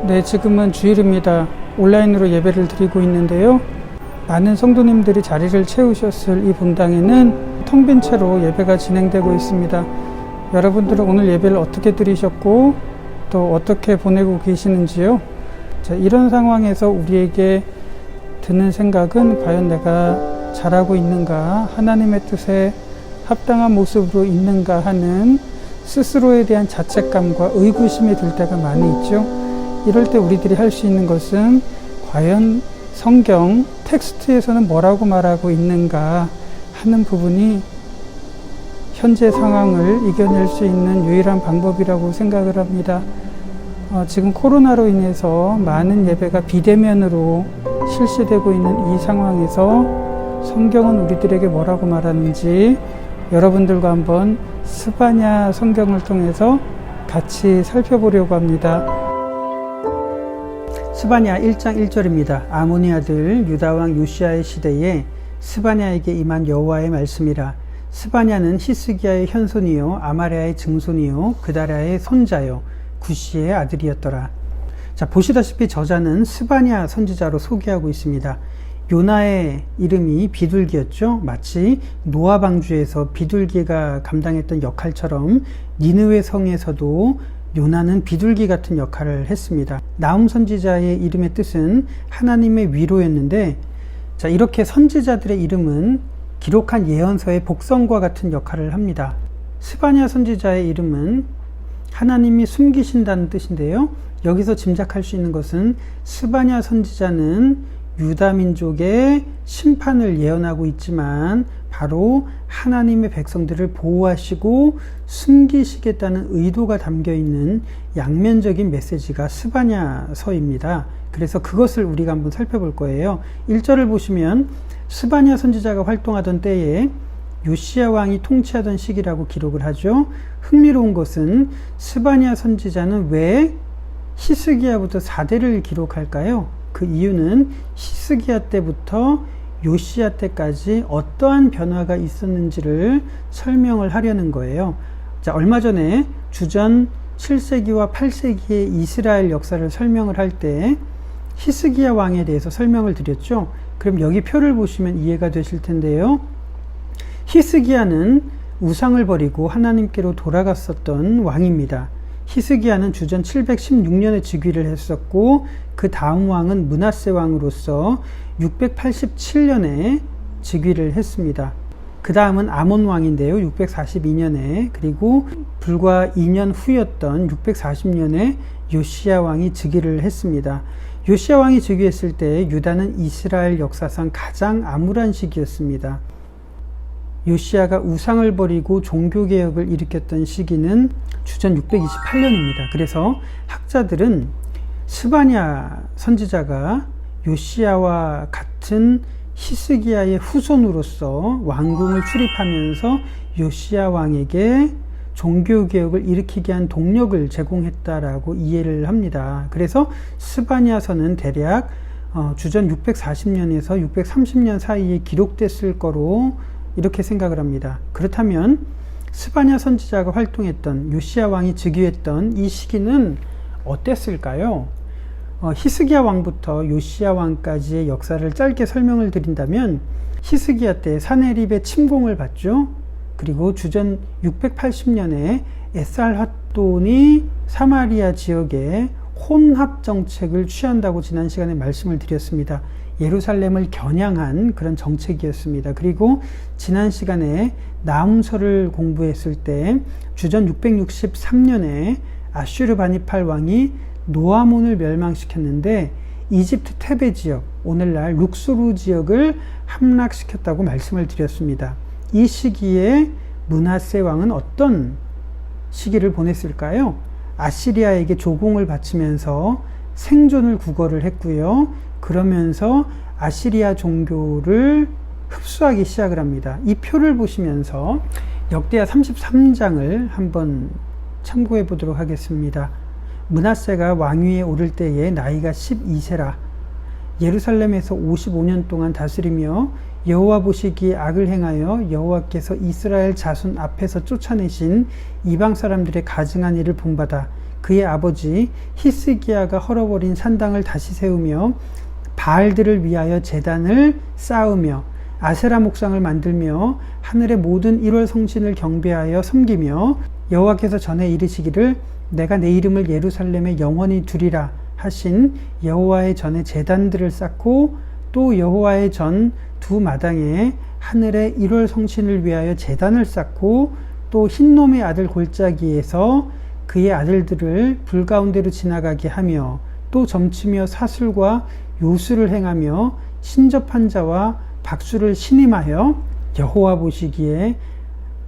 네, 지금은 주일입니다. 온라인으로 예배를 드리고 있는데요. 많은 성도님들이 자리를 채우셨을 이 본당에는 텅 빈 채로 예배가 진행되고 있습니다. 여러분들은 오늘 예배를 어떻게 드리셨고 또 어떻게 보내고 계시는지요? 자, 이런 상황에서 우리에게 드는 생각은 과연 내가 잘하고 있는가, 하나님의 뜻에 합당한 모습으로 있는가 하는 스스로에 대한 자책감과 의구심이 들 때가 많이 있죠. 이럴 때 우리들이 할 수 있는 것은 과연 성경 텍스트에서는 뭐라고 말하고 있는가 하는 부분이 현재 상황을 이겨낼 수 있는 유일한 방법이라고 생각을 합니다. 지금 코로나로 인해서 많은 예배가 비대면으로 실시되고 있는 이 상황에서 성경은 우리들에게 뭐라고 말하는지 여러분들과 한번 스바냐 성경을 통해서 같이 살펴보려고 합니다. 스바냐 1장 1절입니다. 아몬의 아들 유다왕 요시야의 시대에 스바냐에게 임한 여호와의 말씀이라. 스바냐는 히스기야의 현손이요 아마랴의 증손이요 그다랴의 손자요 구시의 아들이었더라. 자, 보시다시피 저자는 스바냐 선지자로 소개하고 있습니다. 요나의 이름이 비둘기였죠. 마치 노아 방주에서 비둘기가 감당했던 역할처럼 니느웨 성에서도 요나는 비둘기 같은 역할을 했습니다. 나훔 선지자의 이름의 뜻은 하나님의 위로였는데, 자, 이렇게 선지자들의 이름은 기록한 예언서의 복성과 같은 역할을 합니다. 스바냐 선지자의 이름은 하나님이 숨기신다는 뜻인데요. 여기서 짐작할 수 있는 것은 스바냐 선지자는 유다 민족의 심판을 예언하고 있지만 바로 하나님의 백성들을 보호하시고 숨기시겠다는 의도가 담겨 있는 양면적인 메시지가 스바냐서입니다. 그래서 그것을 우리가 한번 살펴볼 거예요. 1절을 보시면 스바냐 선지자가 활동하던 때에 요시야 왕이 통치하던 시기라고 기록을 하죠. 흥미로운 것은 스바냐 선지자는 왜 히스기야부터 4대를 기록할까요? 그 이유는 히스기야 때부터 요시야 때까지 어떠한 변화가 있었는지를 설명을 하려는 거예요. 자, 얼마 전에 주전 7세기와 8세기의 이스라엘 역사를 설명을 할 때 히스기야 왕에 대해서 설명을 드렸죠. 그럼 여기 표를 보시면 이해가 되실 텐데요. 히스기야는 우상을 버리고 하나님께로 돌아갔었던 왕입니다. 히스기야는 주전 716년에 즉위를 했었고 그 다음 왕은 므낫세 왕으로서 687년에 즉위를 했습니다. 그 다음은 아몬 왕인데요. 642년에, 그리고 불과 2년 후였던 640년에 요시야 왕이 즉위를 했습니다. 요시야 왕이 즉위했을 때 유다는 이스라엘 역사상 가장 암울한 시기였습니다. 요시야가 우상을 버리고 종교개혁을 일으켰던 시기는 주전 628년입니다. 그래서 학자들은 스바냐 선지자가 요시야와 같은 히스기야의 후손으로서 왕궁을 출입하면서 요시야 왕에게 종교개혁을 일으키게 한 동력을 제공했다라고 이해를 합니다. 그래서 스바냐서는 대략 주전 640년에서 630년 사이에 기록됐을 거로 이렇게 생각을 합니다. 그렇다면 스바냐 선지자가 활동했던 요시야 왕이 즉위했던 이 시기는 어땠을까요? 히스기야 왕부터 요시야 왕까지의 역사를 짧게 설명을 드린다면 히스기야 때 사네립의 침공을 받죠. 그리고 주전 680년에 에살핫돈이 사마리아 지역에 혼합 정책을 취한다고 지난 시간에 말씀을 드렸습니다. 예루살렘을 겨냥한 그런 정책이었습니다. 그리고 지난 시간에 나훔서를 공부했을 때 주전 663년에 아슈르바니팔 왕이 노아몬을 멸망시켰는데 이집트 테베 지역, 오늘날 룩소르 지역을 함락시켰다고 말씀을 드렸습니다. 이 시기에 므낫세 왕은 어떤 시기를 보냈을까요? 아시리아에게 조공을 바치면서 생존을 구걸을 했고요. 그러면서 아시리아 종교를 흡수하기 시작을 합니다. 이 표를 보시면서 역대하 33장을 한번 참고해 보도록 하겠습니다. 므낫세가 왕위에 오를 때에 나이가 12세라. 예루살렘에서 55년 동안 다스리며 여호와 보시기에 악을 행하여 여호와께서 이스라엘 자손 앞에서 쫓아내신 이방 사람들의 가증한 일을 본받아 그의 아버지 히스기야가 헐어버린 산당을 다시 세우며 바알들을 위하여 제단을 쌓으며 아세라 목상을 만들며 하늘의 모든 1월 성신을 경배하여 섬기며 여호와께서 전에 이르시기를 내가 내 이름을 예루살렘에 영원히 두리라 하신 여호와의 전에 제단들을 쌓고 또 여호와의 전 두 마당에 하늘의 1월 성신을 위하여 제단을 쌓고 또 흰놈의 아들 골짜기에서 그의 아들들을 불 가운데로 지나가게 하며 또 점치며 사술과 요술을 행하며 신접한 자와 박수를 신임하여 여호와 보시기에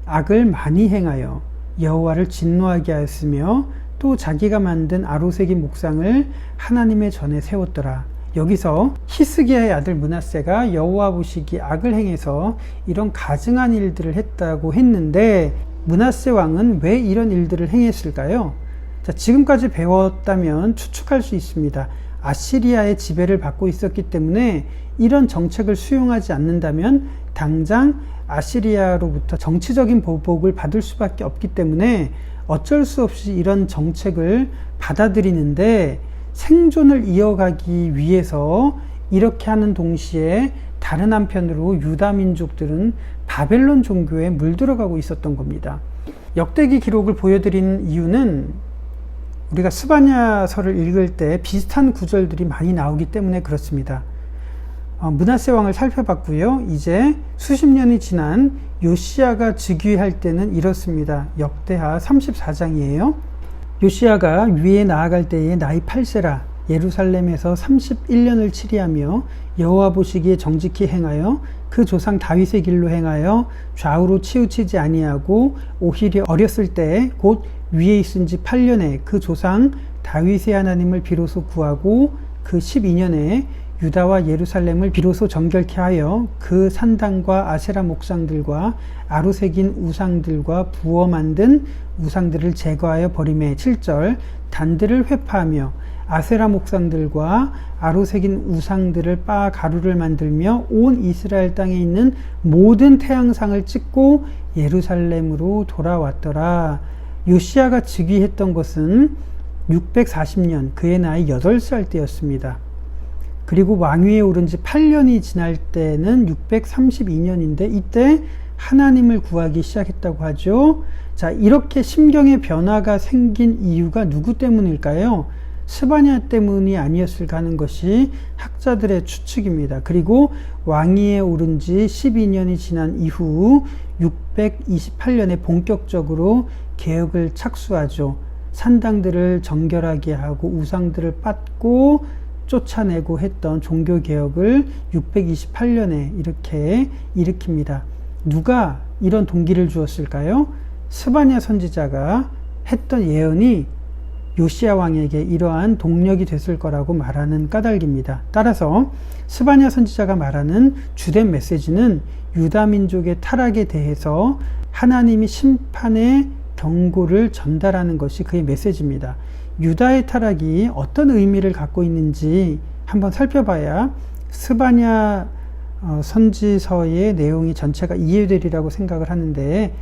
악을 많이 행하여 여호와를 진노하게 하였으며 또 자기가 만든 아로새긴 목상을 하나님의 전에 세웠더라. 여기서 히스기야의 아들 므낫세가 여호와 보시기에 악을 행해서 이런 가증한 일들을 했다고 했는데 므낫세 왕은 왜 이런 일들을 행했을까요? 자, 지금까지 배웠다면 추측할 수 있습니다. 아시리아의 지배를 받고 있었기 때문에 이런 정책을 수용하지 않는다면 당장 아시리아로부터 정치적인 보복을 받을 수밖에 없기 때문에 어쩔 수 없이 이런 정책을 받아들이는데 생존을 이어가기 위해서 이렇게 하는 동시에 다른 한편으로 유다 민족들은 바벨론 종교에 물들어가고 있었던 겁니다. 역대기 기록을 보여드린 이유는 우리가 스바냐서를 읽을 때 비슷한 구절들이 많이 나오기 때문에 그렇습니다. 므낫세 왕을 살펴봤고요. 이제 수십 년이 지난 요시야가 즉위할 때는 이렇습니다. 역대하 34장이에요. 요시야가 위에 나아갈 때에 나이 8세라 예루살렘에서 31년을 치리하며 여호와 보시기에 정직히 행하여 그 조상 다윗의 길로 행하여 좌우로 치우치지 아니하고 오히려 어렸을 때 곧 위에 있은 지 8년에 그 조상 다윗의 하나님을 비로소 구하고 그 12년에 유다와 예루살렘을 비로소 정결케 하여 그 산당과 아세라 목상들과 아로새긴 우상들과 부어 만든 우상들을 제거하여 버리매 7절 단들을 회파하며 아세라 목상들과 아로새긴 우상들을 빻아 가루를 만들며 온 이스라엘 땅에 있는 모든 태양상을 찍고 예루살렘으로 돌아왔더라. 요시야가 즉위했던 것은 640년 그의 나이 8살 때였습니다. 그리고 왕위에 오른 지 8년이 지날 때는 632년인데 이때 하나님을 구하기 시작했다고 하죠. 자, 이렇게 심경의 변화가 생긴 이유가 누구 때문일까요? 스바냐 때문이 아니었을까 하는 것이 학자들의 추측입니다. 그리고 왕위에 오른 지 12년이 지난 이후 628년에 본격적으로 개혁을 착수하죠. 산당들을 정결하게 하고 우상들을 빻고 쫓아내고 했던 종교개혁을 628년에 이렇게 일으킵니다. 누가 이런 동기를 주었을까요? 스바냐 선지자가 했던 예언이 요시야 왕에게 이러한 동력이 됐을 거라고 말하는 까닭입니다. 따라서 스바냐 선지자가 말하는 주된 메시지는 유다 민족의 타락에 대해서 하나님이 심판의 경고를 전달하는 것이 그의 메시지입니다. 유다의 타락이 어떤 의미를 갖고 있는지 한번 살펴봐야 스바냐 선지서의 내용이 전체가 이해되리라고 생각을 하는데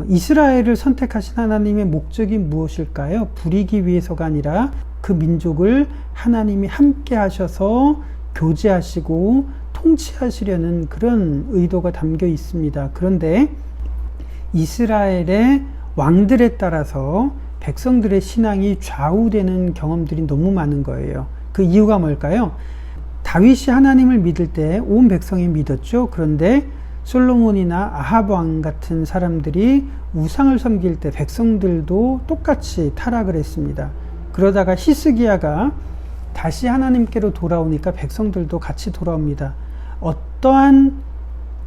이스라엘을 선택하신 하나님의 목적이 무엇일까요? 부리기 위해서가 아니라 그 민족을 하나님이 함께 하셔서 교제하시고 통치하시려는 그런 의도가 담겨 있습니다. 그런데 이스라엘의 왕들에 따라서 백성들의 신앙이 좌우되는 경험들이 너무 많은 거예요. 그 이유가 뭘까요? 다윗이 하나님을 믿을 때 온 백성이 믿었죠. 그런데 솔로몬이나 아합 왕 같은 사람들이 우상을 섬길 때 백성들도 똑같이 타락을 했습니다. 그러다가 히스기야가 다시 하나님께로 돌아오니까 백성들도 같이 돌아옵니다. 어떠한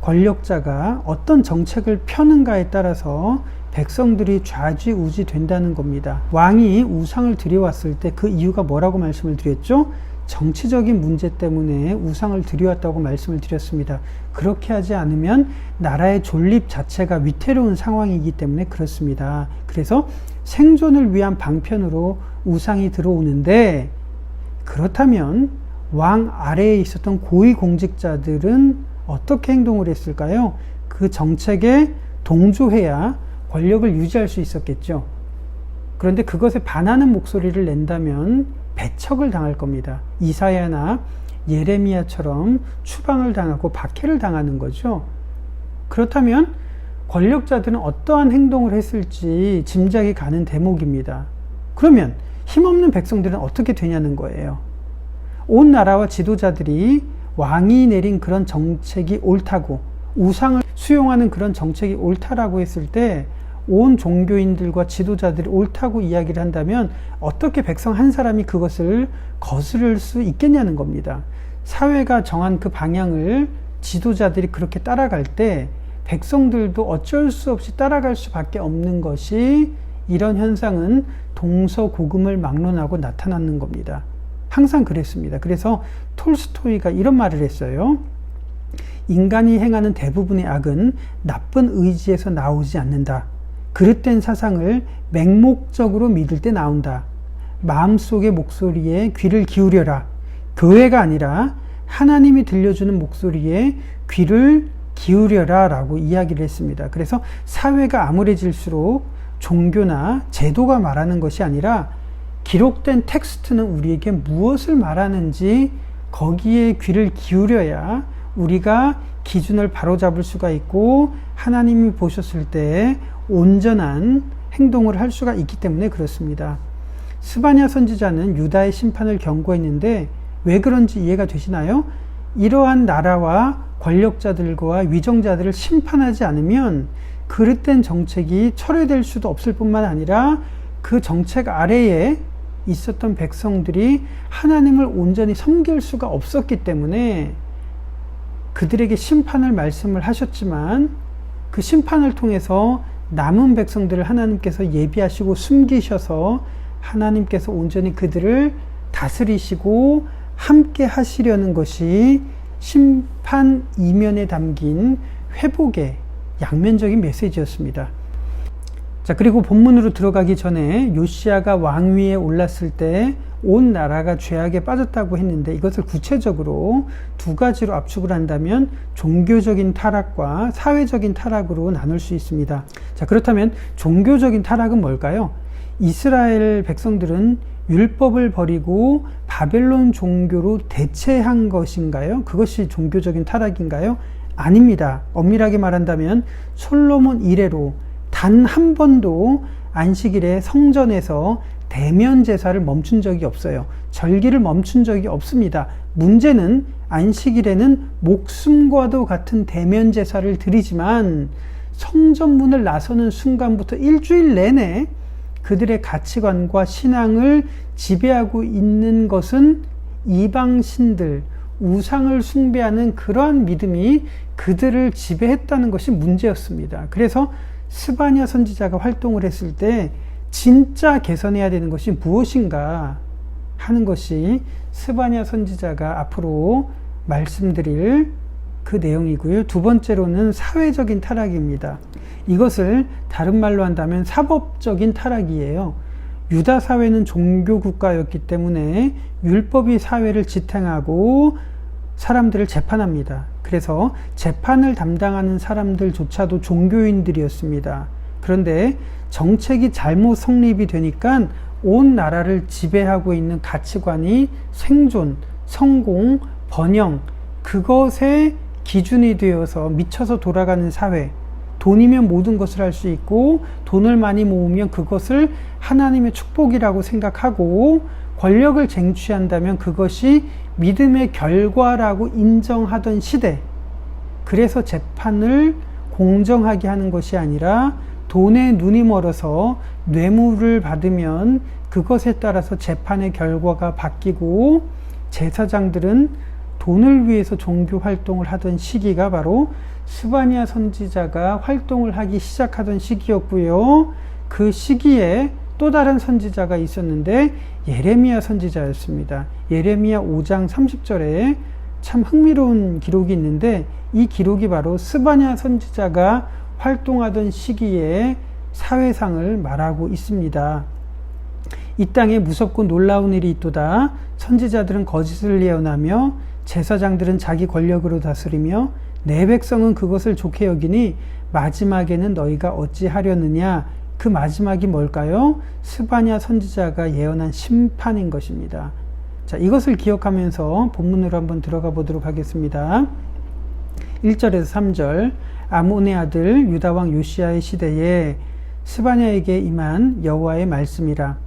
권력자가 어떤 정책을 펴는가에 따라서 백성들이 좌지우지 된다는 겁니다. 왕이 우상을 들여왔을 때 그 이유가 뭐라고 말씀을 드렸죠? 정치적인 문제 때문에 우상을 들여왔다고 말씀을 드렸습니다. 그렇게 하지 않으면 나라의 존립 자체가 위태로운 상황이기 때문에 그렇습니다. 그래서 생존을 위한 방편으로 우상이 들어오는데, 그렇다면 왕 아래에 있었던 고위공직자들은 어떻게 행동을 했을까요? 그 정책에 동조해야 권력을 유지할 수 있었겠죠. 그런데 그것에 반하는 목소리를 낸다면 배척을 당할 겁니다. 이사야나 예레미야처럼 추방을 당하고 박해를 당하는 거죠. 그렇다면 권력자들은 어떠한 행동을 했을지 짐작이 가는 대목입니다. 그러면 힘없는 백성들은 어떻게 되냐는 거예요. 온 나라와 지도자들이 왕이 내린 그런 정책이 옳다고, 우상을 수용하는 그런 정책이 옳다라고 했을 때 온 종교인들과 지도자들이 옳다고 이야기를 한다면 어떻게 백성 한 사람이 그것을 거스를 수 있겠냐는 겁니다. 사회가 정한 그 방향을 지도자들이 그렇게 따라갈 때 백성들도 어쩔 수 없이 따라갈 수밖에 없는 것이, 이런 현상은 동서고금을 막론하고 나타나는 겁니다. 항상 그랬습니다. 그래서 톨스토이가 이런 말을 했어요. 인간이 행하는 대부분의 악은 나쁜 의지에서 나오지 않는다. 그릇된 사상을 맹목적으로 믿을 때 나온다. 마음속의 목소리에 귀를 기울여라. 교회가 아니라 하나님이 들려주는 목소리에 귀를 기울여라 라고 이야기를 했습니다. 그래서 사회가 암울해질수록 종교나 제도가 말하는 것이 아니라 기록된 텍스트는 우리에게 무엇을 말하는지 거기에 귀를 기울여야 우리가 기준을 바로잡을 수가 있고 하나님이 보셨을 때 온전한 행동을 할 수가 있기 때문에 그렇습니다. 스바냐 선지자는 유다의 심판을 경고했는데 왜 그런지 이해가 되시나요? 이러한 나라와 권력자들과 위정자들을 심판하지 않으면 그릇된 정책이 철회될 수도 없을 뿐만 아니라 그 정책 아래에 있었던 백성들이 하나님을 온전히 섬길 수가 없었기 때문에 그들에게 심판을 말씀을 하셨지만 그 심판을 통해서 남은 백성들을 하나님께서 예비하시고 숨기셔서 하나님께서 온전히 그들을 다스리시고 함께 하시려는 것이 심판 이면에 담긴 회복의 양면적인 메시지였습니다. 자, 그리고 본문으로 들어가기 전에 요시야가 왕위에 올랐을 때 온 나라가 죄악에 빠졌다고 했는데 이것을 구체적으로 두 가지로 압축을 한다면 종교적인 타락과 사회적인 타락으로 나눌 수 있습니다. 자, 그렇다면 종교적인 타락은 뭘까요? 이스라엘 백성들은 율법을 버리고 바벨론 종교로 대체한 것인가요? 그것이 종교적인 타락인가요? 아닙니다. 엄밀하게 말한다면 솔로몬 이래로 단 한 번도 안식일에 성전에서 대면 제사를 멈춘 적이 없어요. 절기를 멈춘 적이 없습니다. 문제는 안식일에는 목숨과도 같은 대면 제사를 드리지만 성전문을 나서는 순간부터 일주일 내내 그들의 가치관과 신앙을 지배하고 있는 것은 이방신들, 우상을 숭배하는 그러한 믿음이 그들을 지배했다는 것이 문제였습니다. 그래서 스바냐 선지자가 활동을 했을 때 진짜 개선해야 되는 것이 무엇인가 하는 것이 스바냐 선지자가 앞으로 말씀드릴 그 내용이고요. 두 번째로는 사회적인 타락입니다. 이것을 다른 말로 한다면 사법적인 타락이에요. 유다 사회는 종교 국가였기 때문에 율법이 사회를 지탱하고 사람들을 재판합니다. 그래서 재판을 담당하는 사람들조차도 종교인들이었습니다. 그런데 정책이 잘못 성립이 되니까 온 나라를 지배하고 있는 가치관이 생존, 성공, 번영, 그것의 기준이 되어서 미쳐서 돌아가는 사회, 돈이면 모든 것을 할 수 있고 돈을 많이 모으면 그것을 하나님의 축복이라고 생각하고 권력을 쟁취한다면 그것이 믿음의 결과라고 인정하던 시대, 그래서 재판을 공정하게 하는 것이 아니라 돈에 눈이 멀어서 뇌물을 받으면 그것에 따라서 재판의 결과가 바뀌고 제사장들은 돈을 위해서 종교 활동을 하던 시기가 바로 스바냐 선지자가 활동을 하기 시작하던 시기였고요. 그 시기에 또 다른 선지자가 있었는데 예레미야 선지자였습니다. 예레미야 5장 30절에 참 흥미로운 기록이 있는데 이 기록이 바로 스바냐 선지자가 활동하던 시기에 사회상을 말하고 있습니다. 이 땅에 무섭고 놀라운 일이 있도다. 선지자들은 거짓을 예언하며 제사장들은 자기 권력으로 다스리며 내 백성은 그것을 좋게 여기니 마지막에는 너희가 어찌하려느냐. 그 마지막이 뭘까요? 스바냐 선지자가 예언한 심판인 것입니다. 자, 이것을 기억하면서 본문으로 한번 들어가 보도록 하겠습니다. 1절에서 3절. 아몬의 아들 유다 왕 요시야의 시대에 스바냐에게 임한 여호와의 말씀이라.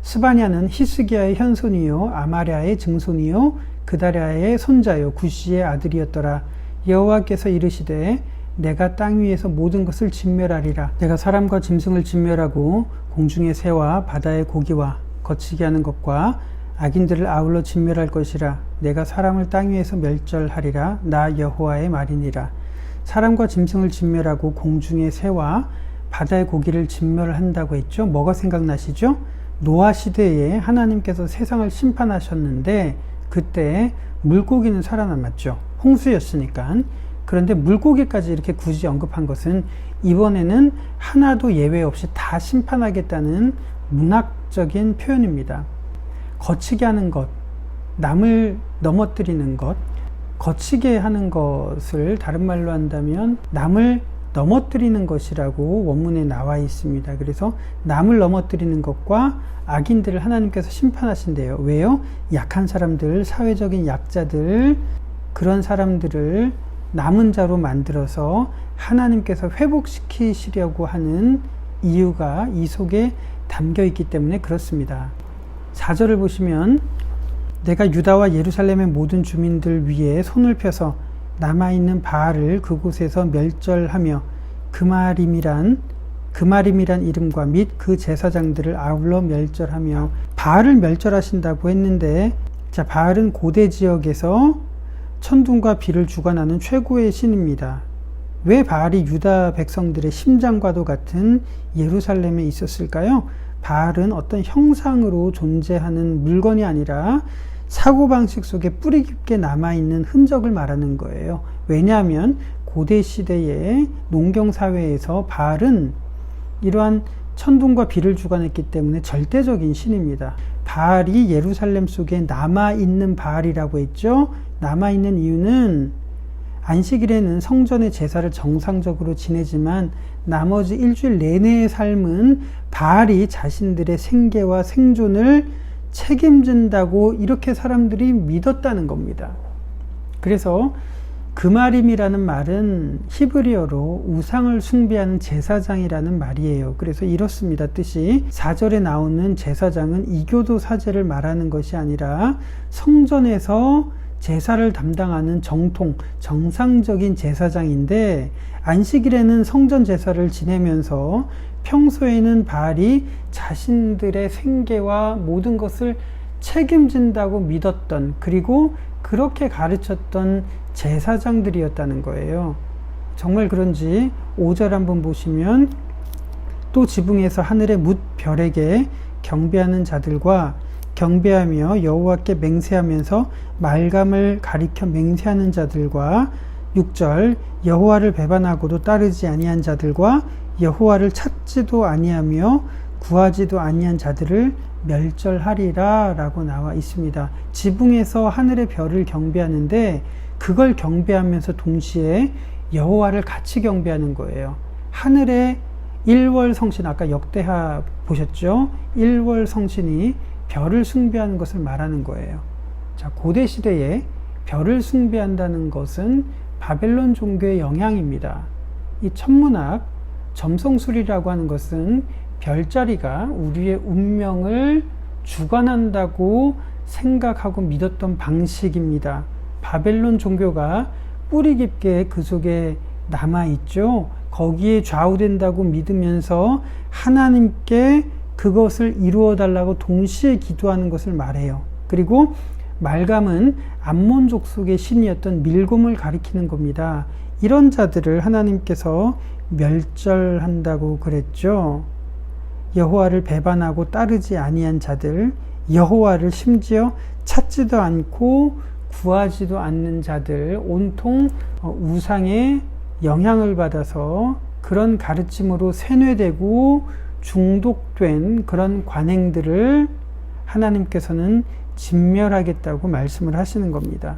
스바냐는 히스기야의 현손이요 아마랴의 증손이요 그다랴의 손자요 구시의 아들이었더라. 여호와께서 이르시되 내가 땅 위에서 모든 것을 진멸하리라. 내가 사람과 짐승을 진멸하고 공중의 새와 바다의 고기와 거치게 하는 것과 악인들을 아울러 진멸할 것이라. 내가 사람을 땅 위에서 멸절하리라. 나 여호와의 말이니라. 사람과 짐승을 진멸하고 공중의 새와 바다의 고기를 진멸한다고 했죠. 뭐가 생각나시죠? 노아 시대에 하나님께서 세상을 심판하셨는데 그때 물고기는 살아남았죠. 홍수였으니까. 그런데 물고기까지 이렇게 굳이 언급한 것은 이번에는 하나도 예외 없이 다 심판하겠다는 문학적인 표현입니다. 거치게 하는 것, 남을 넘어뜨리는 것, 거치게 하는 것을 다른 말로 한다면 남을 넘어뜨리는 것이라고 원문에 나와 있습니다. 그래서 남을 넘어뜨리는 것과 악인들을 하나님께서 심판하신대요. 왜요? 약한 사람들, 사회적인 약자들, 그런 사람들을 남은 자로 만들어서 하나님께서 회복시키시려고 하는 이유가 이 속에 담겨 있기 때문에 그렇습니다. 4절을 보시면 내가 유다와 예루살렘의 모든 주민들 위에 손을 펴서 남아있는 바알을 그곳에서 멸절하며 그마림이란 이름과 및 그 제사장들을 아울러 멸절하며. 바알을 멸절하신다고 했는데, 자, 바알은 고대 지역에서 천둥과 비를 주관하는 최고의 신입니다. 왜 바알이 유다 백성들의 심장과도 같은 예루살렘에 있었을까요? 바알은 어떤 형상으로 존재하는 물건이 아니라 사고방식 속에 뿌리 깊게 남아있는 흔적을 말하는 거예요. 왜냐하면 고대 시대의 농경사회에서 바알은 이러한 천둥과 비를 주관했기 때문에 절대적인 신입니다. 바알이 예루살렘 속에 남아있는 바알이라고 했죠. 남아있는 이유는 안식일에는 성전의 제사를 정상적으로 지내지만 나머지 일주일 내내의 삶은 바알이 자신들의 생계와 생존을 책임진다고 이렇게 사람들이 믿었다는 겁니다. 그래서 그마림이라는 말은 히브리어로 우상을 숭배하는 제사장이라는 말이에요. 그래서 이렇습니다. 뜻이 4절에 나오는 제사장은 이교도 사제를 말하는 것이 아니라 성전에서 제사를 담당하는 정상적인 제사장인데, 안식일에는 성전 제사를 지내면서 평소에는 바알이 자신들의 생계와 모든 것을 책임진다고 믿었던, 그리고 그렇게 가르쳤던 제사장들이었다는 거예요. 정말 그런지 5절 한번 보시면 또 지붕에서 하늘의 뭇 별에게 경배하는 자들과 경배하며 여호와께 맹세하면서 말감을 가리켜 맹세하는 자들과 6절 여호와를 배반하고도 따르지 아니한 자들과 여호와를 찾지도 아니하며 구하지도 아니한 자들을 멸절하리라 라고 나와 있습니다. 지붕에서 하늘의 별을 경배하는데 그걸 경배하면서 동시에 여호와를 같이 경배하는 거예요. 하늘의 일월 성신, 아까 역대하 보셨죠? 일월 성신이 별을 숭배하는 것을 말하는 거예요. 자, 고대 시대에 별을 숭배한다는 것은 바벨론 종교의 영향입니다. 이 천문학, 점성술이라고 하는 것은 별자리가 우리의 운명을 주관한다고 생각하고 믿었던 방식입니다. 바벨론 종교가 뿌리 깊게 그 속에 남아있죠. 거기에 좌우된다고 믿으면서 하나님께 그것을 이루어 달라고 동시에 기도하는 것을 말해요. 그리고 말감은 암몬족 속의 신이었던 밀곰을 가리키는 겁니다. 이런 자들을 하나님께서 멸절한다고 그랬죠. 여호와를 배반하고 따르지 아니한 자들, 여호와를 심지어 찾지도 않고 구하지도 않는 자들, 온통 우상의 영향을 받아서 그런 가르침으로 세뇌되고 중독된 그런 관행들을 하나님께서는 진멸하겠다고 말씀을 하시는 겁니다.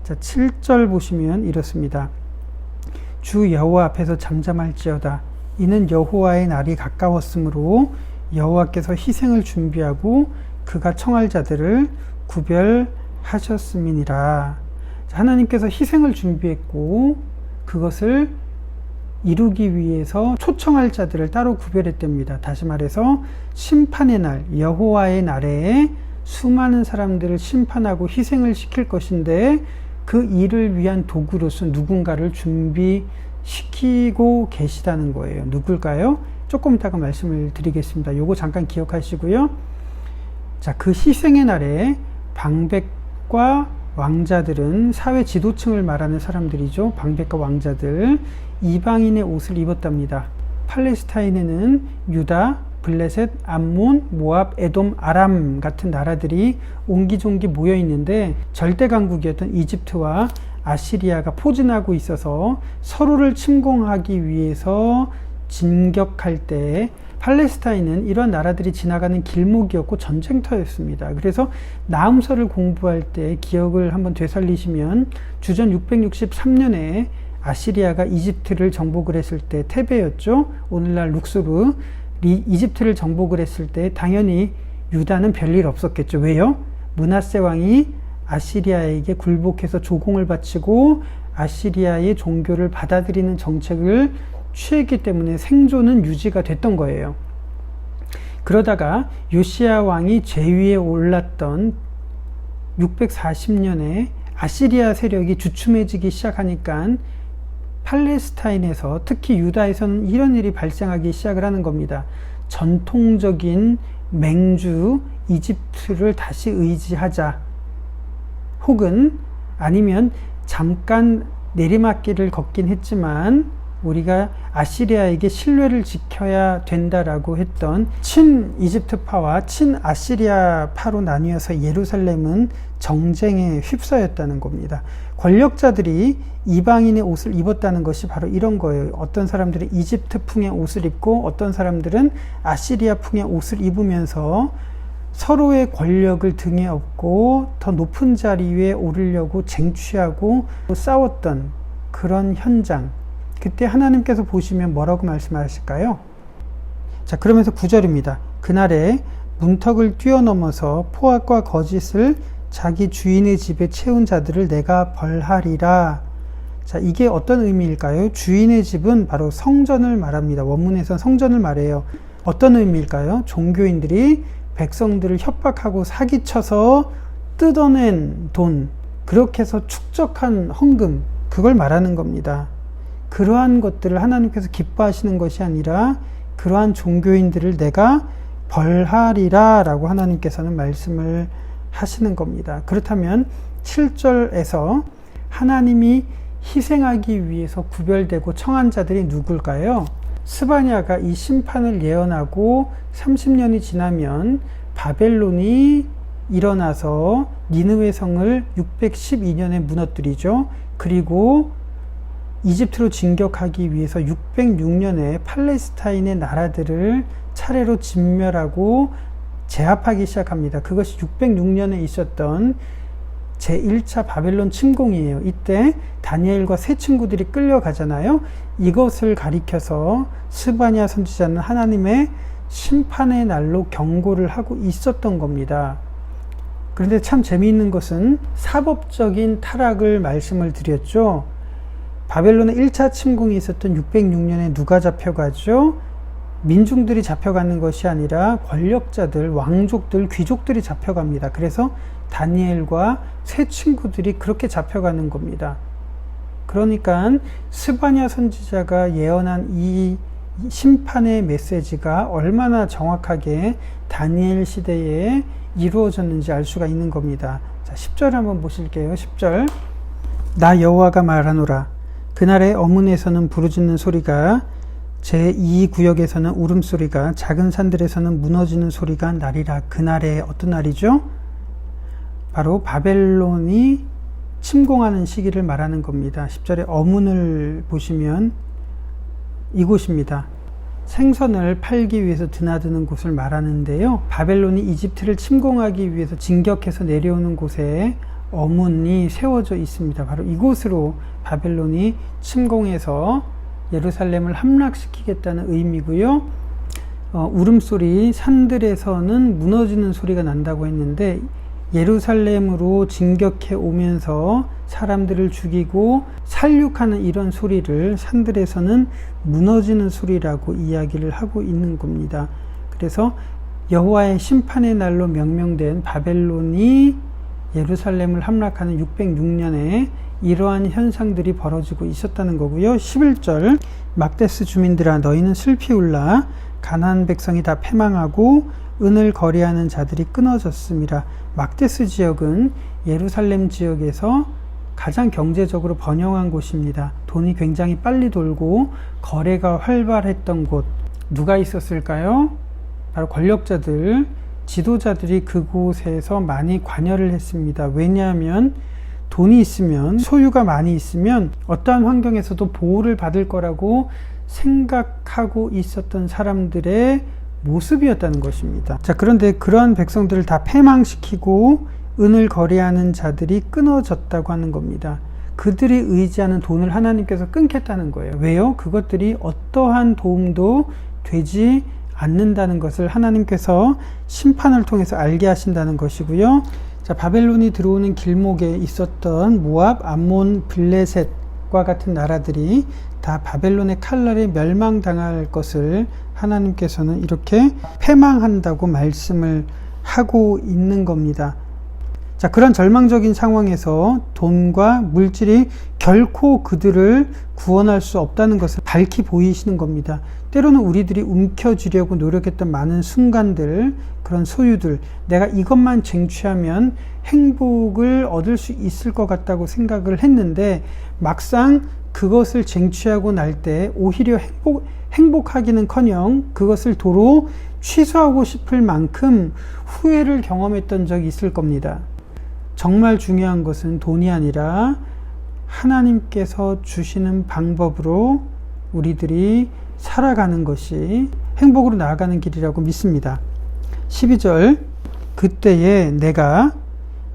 자, 7절 보시면 이렇습니다. 주 여호와 앞에서 잠잠할지어다. 이는 여호와의 날이 가까웠으므로 여호와께서 희생을 준비하고 그가 청할 자들을 구별하셨음이니라. 하나님께서 희생을 준비했고 그것을 이루기 위해서 초청할 자들을 따로 구별했답니다. 다시 말해서 심판의 날, 여호와의 날에 수많은 사람들을 심판하고 희생을 시킬 것인데 그 일을 위한 도구로서 누군가를 준비시키고 계시다는 거예요. 누굴까요? 조금 이따가 말씀을 드리겠습니다. 요거 잠깐 기억하시고요. 자, 그 희생의 날에 방백과 왕자들은 사회 지도층을 말하는 사람들이죠. 방백과 왕자들, 이방인의 옷을 입었답니다. 팔레스타인에는 유다, 블레셋, 암몬, 모압, 에돔, 아람 같은 나라들이 옹기종기 모여 있는데 절대 강국이었던 이집트와 아시리아가 포진하고 있어서 서로를 침공하기 위해서 진격할 때 팔레스타인은 이런 나라들이 지나가는 길목이었고 전쟁터였습니다. 그래서 나훔서를 공부할 때 기억을 한번 되살리시면 주전 663년에 아시리아가 이집트를 정복을 했을 때 테베였죠. 오늘날 룩소르. 이집트를 정복을 했을 때 당연히 유다는 별일 없었겠죠. 왜요? 므낫세 왕이 아시리아에게 굴복해서 조공을 바치고 아시리아의 종교를 받아들이는 정책을 취했기 때문에 생존은 유지가 됐던 거예요. 그러다가 요시야 왕이 제위에 올랐던 640년에 아시리아 세력이 주춤해지기 시작하니까 팔레스타인에서 특히 유다에서는 이런 일이 발생하기 시작을 하는 겁니다. 전통적인 맹주 이집트를 다시 의지하자, 혹은 아니면 잠깐 내리막길을 걷긴 했지만 우리가 아시리아에게 신뢰를 지켜야 된다라고 했던 친 이집트파와 친 아시리아파로 나뉘어서 예루살렘은 정쟁에 휩싸였다는 겁니다. 권력자들이 이방인의 옷을 입었다는 것이 바로 이런 거예요. 어떤 사람들은 이집트풍의 옷을 입고 어떤 사람들은 아시리아풍의 옷을 입으면서 서로의 권력을 등에 업고 더 높은 자리에 오르려고 쟁취하고 싸웠던 그런 현장. 그때 하나님께서 보시면 뭐라고 말씀하실까요? 자, 그러면서 9절입니다. 그날에 문턱을 뛰어넘어서 포악과 거짓을 자기 주인의 집에 채운 자들을 내가 벌하리라. 자, 이게 어떤 의미일까요? 주인의 집은 바로 성전을 말합니다. 원문에선 성전을 말해요. 어떤 의미일까요? 종교인들이 백성들을 협박하고 사기쳐서 뜯어낸 돈, 그렇게 해서 축적한 헌금, 그걸 말하는 겁니다. 그러한 것들을 하나님께서 기뻐하시는 것이 아니라 그러한 종교인들을 내가 벌하리라 라고 하나님께서는 말씀을 하시는 겁니다. 그렇다면 7절에서 하나님이 희생하기 위해서 구별되고 청한 자들이 누굴까요? 스바냐가 이 심판을 예언하고 30년이 지나면 바벨론이 일어나서 니느웨 성을 612년에 무너뜨리죠. 그리고 이집트로 진격하기 위해서 606년에 팔레스타인의 나라들을 차례로 진멸하고 제압하기 시작합니다. 그것이 606년에 있었던 제1차 바벨론 침공이에요. 이때 다니엘과 세 친구들이 끌려가잖아요. 이것을 가리켜서 스바냐 선지자는 하나님의 심판의 날로 경고를 하고 있었던 겁니다. 그런데 참 재미있는 것은 사법적인 타락을 말씀을 드렸죠. 바벨론의 1차 침공이 있었던 606년에 누가 잡혀가죠? 민중들이 잡혀가는 것이 아니라 권력자들, 왕족들, 귀족들이 잡혀갑니다. 그래서 다니엘과 세 친구들이 그렇게 잡혀가는 겁니다. 그러니까 스바냐 선지자가 예언한 이 심판의 메시지가 얼마나 정확하게 다니엘 시대에 이루어졌는지 알 수가 있는 겁니다. 자, 10절 한번 보실게요. 10절. 나 여호와가 말하노라. 그날에 어문에서는 부르짖는 소리가, 제2구역에서는 울음소리가, 작은 산들에서는 무너지는 소리가 나리라. 그날에 어떤 날이죠? 바로 바벨론이 침공하는 시기를 말하는 겁니다. 10절에 어문을 보시면 이곳입니다. 생선을 팔기 위해서 드나드는 곳을 말하는데요. 바벨론이 이집트를 침공하기 위해서 진격해서 내려오는 곳에 어문이 세워져 있습니다. 바로 이곳으로 바벨론이 침공해서 예루살렘을 함락시키겠다는 의미고요. 울음소리, 산들에서는 무너지는 소리가 난다고 했는데 예루살렘으로 진격해 오면서 사람들을 죽이고 살육하는 이런 소리를 산들에서는 무너지는 소리라고 이야기를 하고 있는 겁니다. 그래서 여호와의 심판의 날로 명명된 바벨론이 예루살렘을 함락하는 606년에 이러한 현상들이 벌어지고 있었다는 거고요. 11절 막데스 주민들아 너희는 슬피 울라 가나안 백성이 다 패망하고 은을 거래하는 자들이 끊어졌습니다. 막데스 지역은 예루살렘 지역에서 가장 경제적으로 번영한 곳입니다. 돈이 굉장히 빨리 돌고 거래가 활발했던 곳 누가 있었을까요? 바로 권력자들, 지도자들이 그곳에서 많이 관여를 했습니다. 왜냐하면 돈이 있으면, 소유가 많이 있으면 어떠한 환경에서도 보호를 받을 거라고 생각하고 있었던 사람들의 모습이었다는 것입니다. 자, 그런데 그러한 백성들을 다 패망시키고 은을 거래하는 자들이 끊어졌다고 하는 겁니다. 그들이 의지하는 돈을 하나님께서 끊겠다는 거예요. 왜요? 그것들이 어떠한 도움도 되지 않는다는 것을 하나님께서 심판을 통해서 알게 하신다는 것이고요. 자, 바벨론이 들어오는 길목에 있었던 모압, 암몬, 블레셋과 같은 나라들이 다 바벨론의 칼날에 멸망당할 것을 하나님께서는 이렇게 패망한다고 말씀을 하고 있는 겁니다. 자, 그런 절망적인 상황에서 돈과 물질이 결코 그들을 구원할 수 없다는 것을 밝히 보이시는 겁니다. 때로는 우리들이 움켜쥐려고 노력했던 많은 순간들, 그런 소유들, 내가 이것만 쟁취하면 행복을 얻을 수 있을 것 같다고 생각을 했는데 막상 그것을 쟁취하고 날 때 오히려 행복하기는커녕 그것을 도로 취소하고 싶을 만큼 후회를 경험했던 적이 있을 겁니다. 정말 중요한 것은 돈이 아니라 하나님께서 주시는 방법으로 우리들이 살아가는 것이 행복으로 나아가는 길이라고 믿습니다. 12절 그때에 내가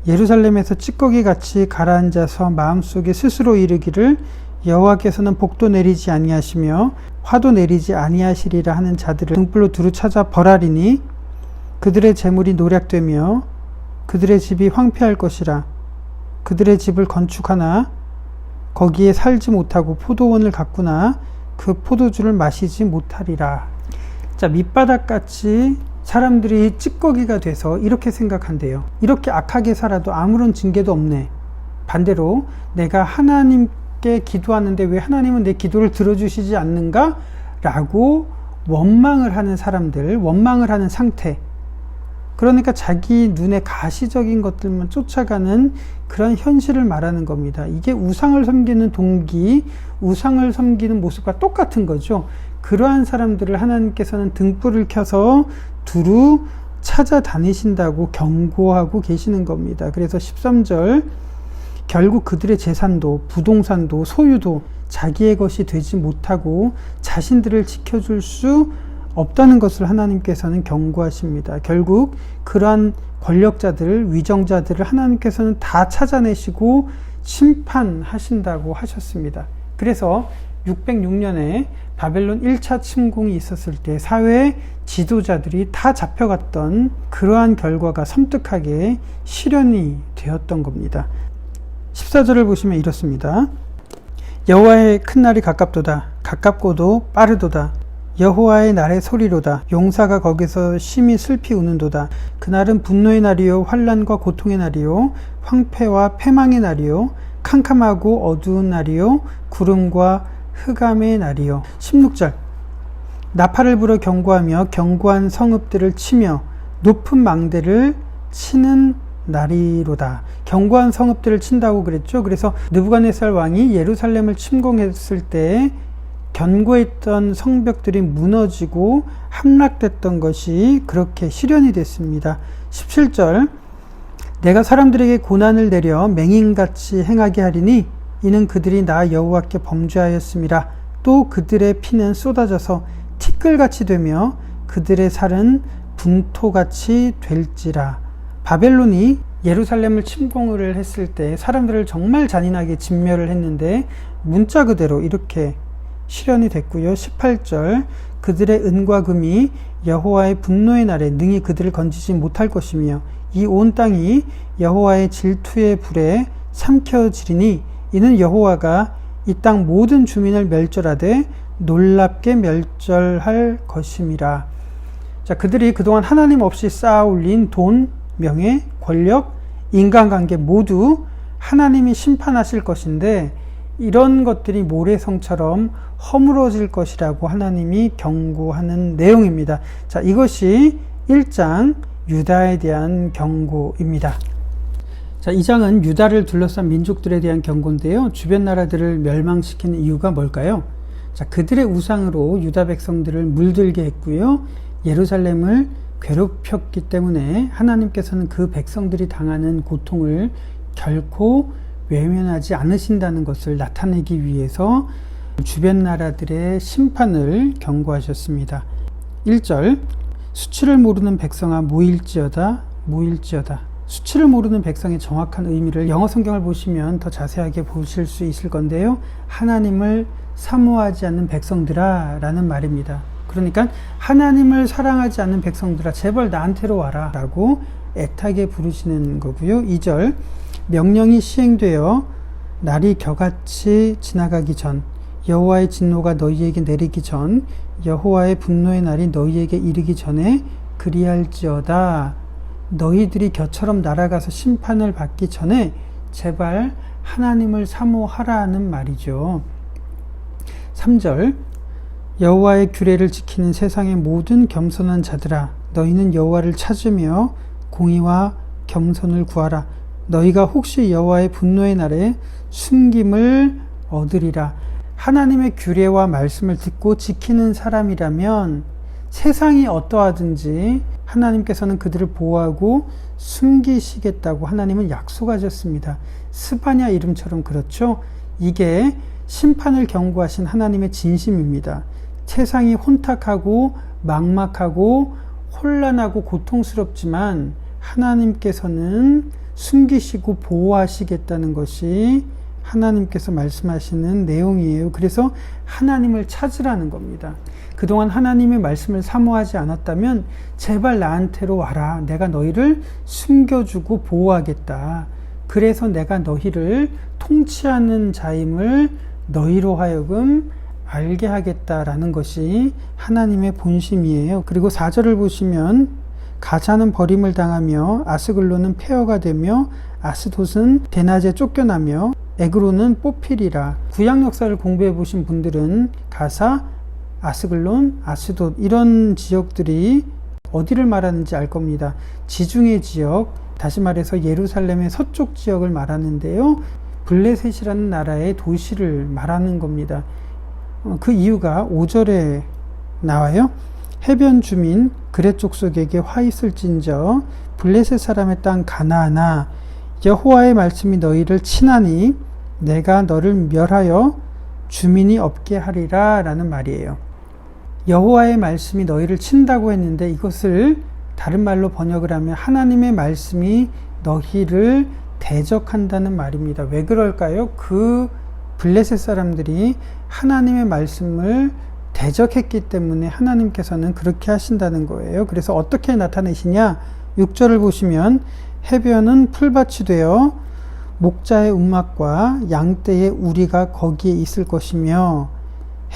예루살렘에서 찌꺼기같이 가라앉아서 마음속에 스스로 이르기를 여호와께서는 복도 내리지 아니하시며 화도 내리지 아니하시리라 하는 자들을 등불로 두루 찾아 벌하리니 그들의 재물이 노략되며 그들의 집이 황폐할 것이라. 그들의 집을 건축하나 거기에 살지 못하고 포도원을 가꾸나 그 포도주를 마시지 못하리라. 자, 밑바닥같이 사람들이 찌꺼기가 돼서 이렇게 생각한대요. 이렇게 악하게 살아도 아무런 징계도 없네. 반대로 내가 하나님께 기도하는데 왜 하나님은 내 기도를 들어주시지 않는가? 라고 원망을 하는 사람들, 원망을 하는 상태. 그러니까 자기 눈에 가시적인 것들만 쫓아가는 그런 현실을 말하는 겁니다. 이게 우상을 섬기는 동기, 우상을 섬기는 모습과 똑같은 거죠. 그러한 사람들을 하나님께서는 등불을 켜서 두루 찾아다니신다고 경고하고 계시는 겁니다. 그래서 13절 결국 그들의 재산도 부동산도 소유도 자기의 것이 되지 못하고 자신들을 지켜줄 수 없다는 것을 하나님께서는 경고하십니다. 결국 그러한 권력자들, 위정자들을 하나님께서는 다 찾아내시고 심판하신다고 하셨습니다. 그래서 606년에 바벨론 1차 침공이 있었을 때 사회 지도자들이 다 잡혀갔던 그러한 결과가 섬뜩하게 실현이 되었던 겁니다. 14절을 보시면 이렇습니다. 여호와의 큰 날이 가깝도다. 가깝고도 빠르도다. 여호와의 날의 소리로다. 용사가 거기서 심히 슬피 우는도다. 그날은 분노의 날이요 환난과 고통의 날이요 황폐와 패망의 날이요 캄캄하고 어두운 날이요 구름과 흑암의 날이요. 16절 나팔을 불어 경고하며 견고한 성읍들을 치며 높은 망대를 치는 날이로다. 견고한 성읍들을 친다고 그랬죠. 그래서 느부갓네살 왕이 예루살렘을 침공했을 때 견고했던 성벽들이 무너지고 함락됐던 것이 그렇게 실현이 됐습니다. 17절 내가 사람들에게 고난을 내려 맹인같이 행하게 하리니 이는 그들이 나 여호와께 범죄하였음이라. 또 그들의 피는 쏟아져서 티끌같이 되며 그들의 살은 분토같이 될지라. 바벨론이 예루살렘을 침공을 했을 때 사람들을 정말 잔인하게 진멸을 했는데 문자 그대로 이렇게 실현이 됐고요. 18절 그들의 은과 금이 여호와의 분노의 날에 능히 그들을 건지지 못할 것이며 이 온 땅이 여호와의 질투의 불에 삼켜지리니 이는 여호와가 이 땅 모든 주민을 멸절하되 놀랍게 멸절할 것임이라. 자, 그들이 그동안 하나님 없이 쌓아 올린 돈, 명예, 권력, 인간관계 모두 하나님이 심판하실 것인데 이런 것들이 모래성처럼 허물어질 것이라고 하나님이 경고하는 내용입니다. 자, 이것이 1장 유다에 대한 경고입니다. 자, 이 장은 유다를 둘러싼 민족들에 대한 경고인데요. 주변 나라들을 멸망시키는 이유가 뭘까요? 자, 그들의 우상으로 유다 백성들을 물들게 했고요. 예루살렘을 괴롭혔기 때문에 하나님께서는 그 백성들이 당하는 고통을 결코 외면하지 않으신다는 것을 나타내기 위해서 주변 나라들의 심판을 경고하셨습니다. 1절 수치를 모르는 백성아 무일지어다 무일지어다. 수치를 모르는 백성의 정확한 의미를 영어 성경을 보시면 더 자세하게 보실 수 있을 건데요. 하나님을 사모하지 않는 백성들아 라는 말입니다. 그러니까 하나님을 사랑하지 않는 백성들아 제발 나한테로 와라 라고 애타게 부르시는 거고요. 2절 명령이 시행되어 날이 겨같이 지나가기 전 여호와의 진노가 너희에게 내리기 전 여호와의 분노의 날이 너희에게 이르기 전에 그리할지어다. 너희들이 겨처럼 날아가서 심판을 받기 전에 제발 하나님을 사모하라는 말이죠. 3절 여호와의 규례를 지키는 세상의 모든 겸손한 자들아 너희는 여호와를 찾으며 공의와 겸손을 구하라. 너희가 혹시 여호와의 분노의 날에 숨김을 얻으리라. 하나님의 규례와 말씀을 듣고 지키는 사람이라면 세상이 어떠하든지 하나님께서는 그들을 보호하고 숨기시겠다고 하나님은 약속하셨습니다. 스바냐 이름처럼 그렇죠. 이게 심판을 경고하신 하나님의 진심입니다. 세상이 혼탁하고 막막하고 혼란하고 고통스럽지만 하나님께서는 숨기시고 보호하시겠다는 것이 하나님께서 말씀하시는 내용이에요. 그래서 하나님을 찾으라는 겁니다. 그동안 하나님의 말씀을 사모하지 않았다면 제발 나한테로 와라. 내가 너희를 숨겨주고 보호하겠다. 그래서 내가 너희를 통치하는 자임을 너희로 하여금 알게 하겠다라는 것이 하나님의 본심이에요. 그리고 4절을 보시면 가자는 버림을 당하며 아스글론은 폐허가 되며 아스돗은 대낮에 쫓겨나며 에그론은 뽑히리라. 구약 역사를 공부해 보신 분들은 가사, 아스글론, 아스돗 이런 지역들이 어디를 말하는지 알 겁니다. 지중해 지역, 다시 말해서 예루살렘의 서쪽 지역을 말하는데요. 블레셋이라는 나라의 도시를 말하는 겁니다. 그 이유가 5절에 나와요. 해변 주민 그렛 족속에게 화 있을진저 블레셋 사람의 땅 가나안아 여호와의 말씀이 너희를 치나니 내가 너를 멸하여 주민이 없게 하리라 라는 말이에요. 여호와의 말씀이 너희를 친다고 했는데 이것을 다른 말로 번역을 하면 하나님의 말씀이 너희를 대적한다는 말입니다. 왜 그럴까요? 그 블레셋 사람들이 하나님의 말씀을 대적했기 때문에 하나님께서는 그렇게 하신다는 거예요. 그래서 어떻게 나타내시냐? 6절을 보시면 해변은 풀밭이 되어 목자의 움막과 양떼의 우리가 거기에 있을 것이며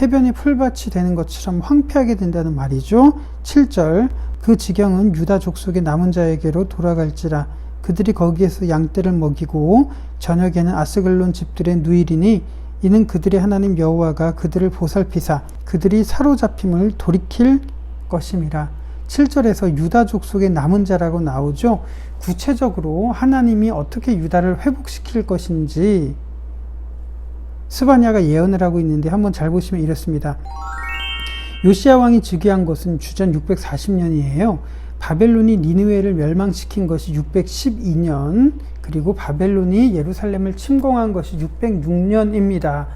해변이 풀밭이 되는 것처럼 황폐하게 된다는 말이죠. 7절 그 지경은 유다 족속의 남은 자에게로 돌아갈지라 그들이 거기에서 양떼를 먹이고 저녁에는 아스글론 집들의 누이리니 이는 그들의 하나님 여호와가 그들을 보살피사 그들이 사로잡힘을 돌이킬 것임이라. 7절에서 유다 족속의 남은 자라고 나오죠. 구체적으로 하나님이 어떻게 유다를 회복시킬 것인지 스바냐가 예언을 하고 있는데 한번 잘 보시면 이렇습니다. 요시야 왕이 즉위한 것은 주전 640년이에요. 바벨론이 니느웨를 멸망시킨 것이 612년, 그리고 바벨론이 예루살렘을 침공한 것이 606년입니다.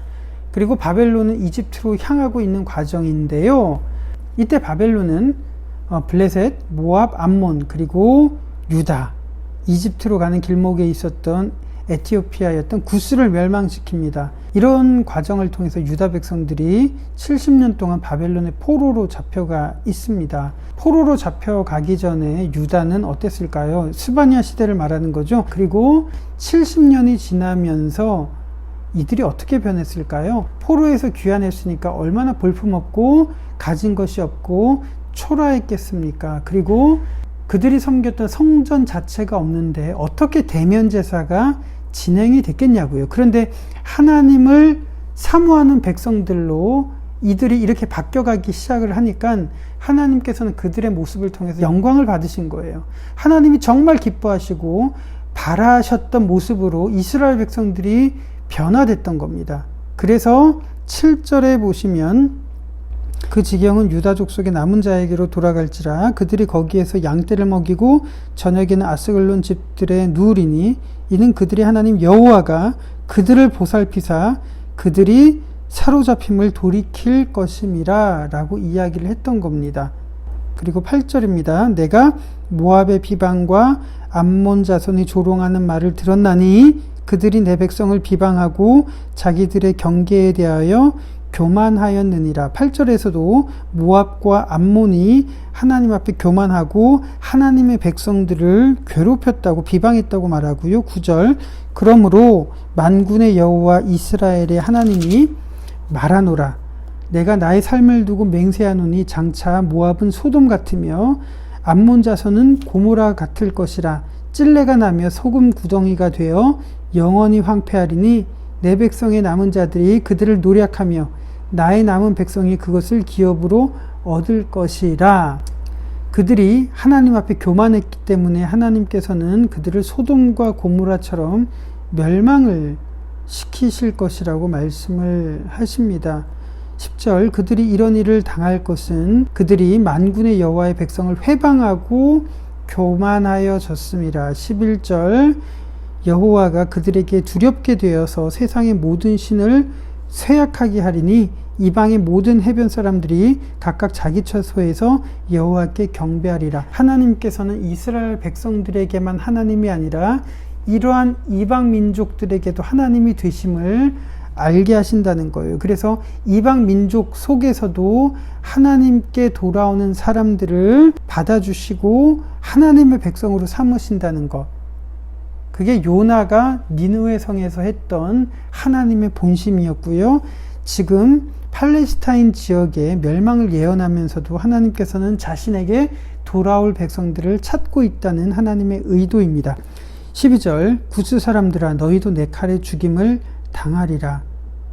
그리고 바벨론은 이집트로 향하고 있는 과정인데요. 이때 바벨론은 블레셋, 모압, 암몬, 그리고 유다, 이집트로 가는 길목에 있었던 에티오피아였던 구스를 멸망시킵니다. 이런 과정을 통해서 유다 백성들이 70년 동안 바벨론의 포로로 잡혀가 있습니다. 포로로 잡혀가기 전에 유다는 어땠을까요? 스바냐 시대를 말하는 거죠. 그리고 70년이 지나면서 이들이 어떻게 변했을까요? 포로에서 귀환했으니까 얼마나 볼품없고 가진 것이 없고 초라했겠습니까? 그리고 그들이 섬겼던 성전 자체가 없는데 어떻게 대면 제사가 진행이 됐겠냐고요. 그런데 하나님을 사모하는 백성들로 이들이 이렇게 바뀌어가기 시작을 하니까 하나님께서는 그들의 모습을 통해서 영광을 받으신 거예요. 하나님이 정말 기뻐하시고 바라셨던 모습으로 이스라엘 백성들이 변화됐던 겁니다. 그래서 7절에 보시면 그 지경은 유다 족속의 남은 자에게로 돌아갈지라 그들이 거기에서 양떼를 먹이고 저녁에는 아스글론 집들에 누우리니 이는 그들의 하나님 여호와가 그들을 보살피사 그들이 사로잡힘을 돌이킬 것임이라 라고 이야기를 했던 겁니다. 그리고 8절입니다. 내가 모압의 비방과 암몬 자손이 조롱하는 말을 들었나니 그들이 내 백성을 비방하고 자기들의 경계에 대하여 교만하였느니라. 8절에서도 모압과 암몬이 하나님 앞에 교만하고 하나님의 백성들을 괴롭혔다고 비방했다고 말하고요. 9절 그러므로 만군의 여호와 이스라엘의 하나님이 말하노라. 내가 나의 삶을 두고 맹세하노니 장차 모압은 소돔 같으며 암몬 자손은 고모라 같을 것이라. 찔레가 나며 소금 구덩이가 되어 영원히 황폐하리니 내 백성의 남은 자들이 그들을 노략하며 나의 남은 백성이 그것을 기업으로 얻을 것이라. 그들이 하나님 앞에 교만했기 때문에 하나님께서는 그들을 소돔과 고모라처럼 멸망을 시키실 것이라고 말씀을 하십니다. 10절 그들이 이런 일을 당할 것은 그들이 만군의 여호와의 백성을 회방하고 교만하여졌음이라. 11절 여호와가 그들에게 두렵게 되어서 세상의 모든 신을 쇠약하게 하리니 이방의 모든 해변 사람들이 각각 자기 처소에서 여호와께 경배하리라. 하나님께서는 이스라엘 백성들에게만 하나님이 아니라 이러한 이방 민족들에게도 하나님이 되심을 알게 하신다는 거예요. 그래서 이방 민족 속에서도 하나님께 돌아오는 사람들을 받아주시고 하나님의 백성으로 삼으신다는 것. 그게 요나가 니느웨 성에서 했던 하나님의 본심이었고요. 지금 팔레스타인 지역의 멸망을 예언하면서도 하나님께서는 자신에게 돌아올 백성들을 찾고 있다는 하나님의 의도입니다. 12절 구스 사람들아 너희도 내 칼에 죽임을 당하리라.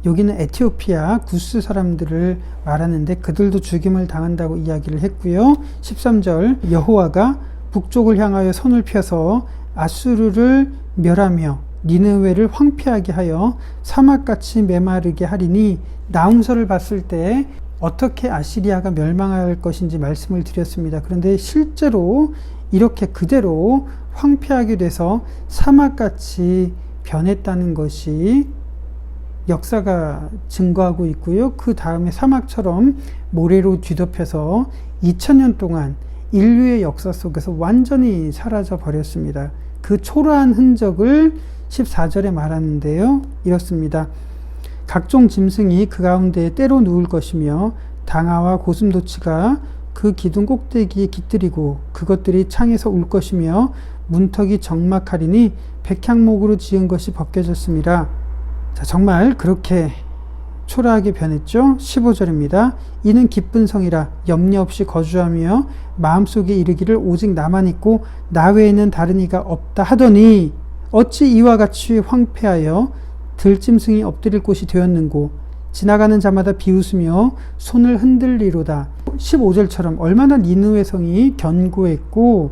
여기는 에티오피아 구스 사람들을 말하는데 그들도 죽임을 당한다고 이야기를 했고요. 13절 여호와가 북쪽을 향하여 손을 펴서 아수르를 멸하며 니느웨를 황폐하게 하여 사막같이 메마르게 하리니 나훔서를 봤을 때 어떻게 아시리아가 멸망할 것인지 말씀을 드렸습니다. 그런데 실제로 이렇게 그대로 황폐하게 돼서 사막같이 변했다는 것이 역사가 증거하고 있고요. 그 다음에 사막처럼 모래로 뒤덮여서 2000년 동안 인류의 역사 속에서 완전히 사라져 버렸습니다. 그 초라한 흔적을 14절에 말하는데요. 이렇습니다. 각종 짐승이 그 가운데에 때로 누울 것이며 당아와 고슴도치가 그 기둥 꼭대기에 깃들이고 그것들이 창에서 울 것이며 문턱이 적막하리니 백향목으로 지은 것이 벗겨졌습니다. 자, 정말 그렇게 초라하게 변했죠. 15절입니다. 이는 기쁜 성이라 염려 없이 거주하며 마음속에 이르기를 오직 나만 있고 나 외에는 다른 이가 없다 하더니 어찌 이와 같이 황폐하여 들짐승이 엎드릴 곳이 되었는고 지나가는 자마다 비웃으며 손을 흔들리로다. 15절처럼 얼마나 니느웨 성이 견고했고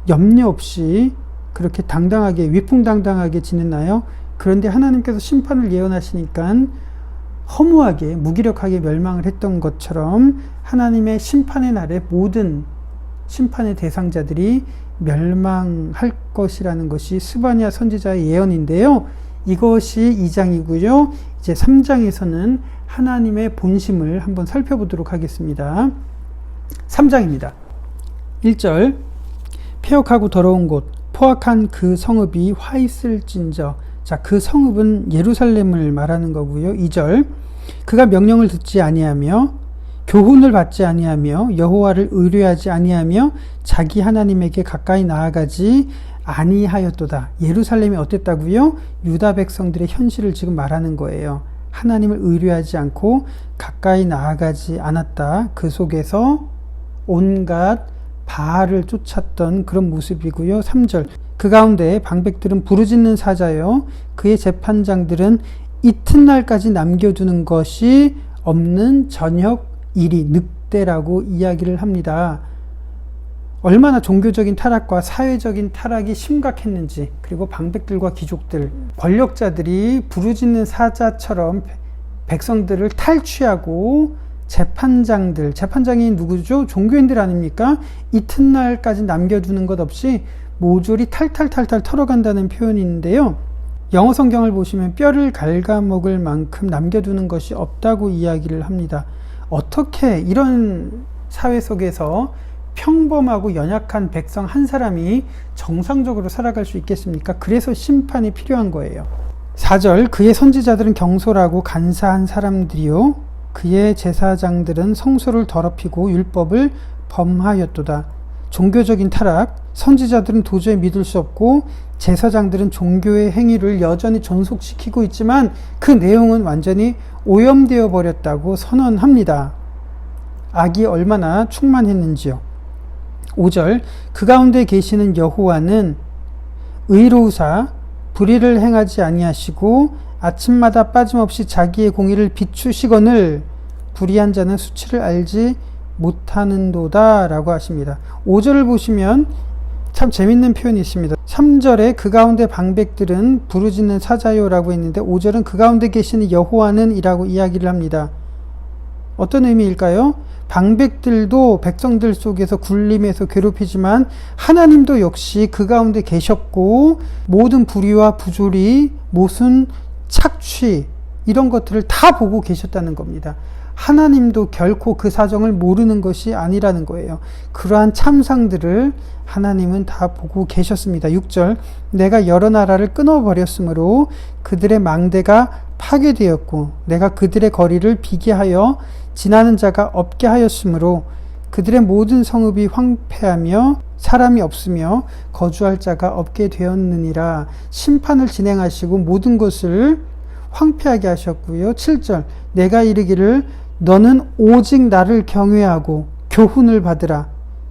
염려 없이 그렇게 당당하게 위풍당당하게 지냈나요? 그런데 하나님께서 심판을 예언하시니까 허무하게 무기력하게 멸망을 했던 것처럼 하나님의 심판의 날에 모든 심판의 대상자들이 멸망할 것이라는 것이 스바냐 선지자의 예언인데요. 이것이 2장이고요. 이제 3장에서는 하나님의 본심을 한번 살펴보도록 하겠습니다. 3장입니다. 1절 폐역하고 더러운 곳 포악한 그 성읍이 화 있을진저 자, 그 성읍은 예루살렘을 말하는 거고요. 2절. 그가 명령을 듣지 아니하며 교훈을 받지 아니하며 여호와를 의뢰하지 아니하며 자기 하나님에게 가까이 나아가지 아니하였도다. 예루살렘이 어땠다고요? 유다 백성들의 현실을 지금 말하는 거예요. 하나님을 의뢰하지 않고 가까이 나아가지 않았다. 그 속에서 온갖 바알을 쫓았던 그런 모습이고요. 3절. 그 가운데 방백들은 부르짖는 사자요 그의 재판장들은 이튿날까지 남겨두는 것이 없는 저녁 일이 늑대라고 이야기를 합니다. 얼마나 종교적인 타락과 사회적인 타락이 심각했는지, 그리고 방백들과 귀족들, 권력자들이 부르짖는 사자처럼 백성들을 탈취하고 재판장이 누구죠? 종교인들 아닙니까? 이튿날까지 남겨두는 것 없이 모조리 탈탈탈탈 털어간다는 표현이 있는데요. 영어 성경을 보시면 뼈를 갉아먹을 만큼 남겨두는 것이 없다고 이야기를 합니다. 어떻게 이런 사회 속에서 평범하고 연약한 백성 한 사람이 정상적으로 살아갈 수 있겠습니까? 그래서 심판이 필요한 거예요. 4절. 그의 선지자들은 경솔하고 간사한 사람들이요 그의 제사장들은 성소를 더럽히고 율법을 범하였도다. 종교적인 타락, 선지자들은 도저히 믿을 수 없고 제사장들은 종교의 행위를 여전히 존속시키고 있지만 그 내용은 완전히 오염되어 버렸다고 선언합니다. 악이 얼마나 충만했는지요. 5절. 그 가운데 계시는 여호와는 의로우사 불의를 행하지 아니하시고 아침마다 빠짐없이 자기의 공의를 비추시거늘 불의한 자는 수치를 알지 못하는도다 라고 하십니다. 5절을 보시면 참 재밌는 표현이 있습니다. 3절에 그 가운데 방백들은 부르짖는 사자요 라고 했는데 5절은 그 가운데 계시는 여호와는 이라고 이야기를 합니다. 어떤 의미일까요? 방백들도 백성들 속에서 굴림에서 괴롭히지만 하나님도 역시 그 가운데 계셨고 모든 불의와 부조리, 모순, 착취 이런 것들을 다 보고 계셨다는 겁니다. 하나님도 결코 그 사정을 모르는 것이 아니라는 거예요. 그러한 참상들을 하나님은 다 보고 계셨습니다. 6절. 내가 여러 나라를 끊어버렸으므로 그들의 망대가 파괴되었고 내가 그들의 거리를 비게 하여 지나는 자가 없게 하였으므로 그들의 모든 성읍이 황폐하며 사람이 없으며 거주할 자가 없게 되었느니라. 심판을 진행하시고 모든 것을 황폐하게 하셨고요. 7절. 내가 이르기를 너는 오직 나를 경외하고 교훈을 받으라.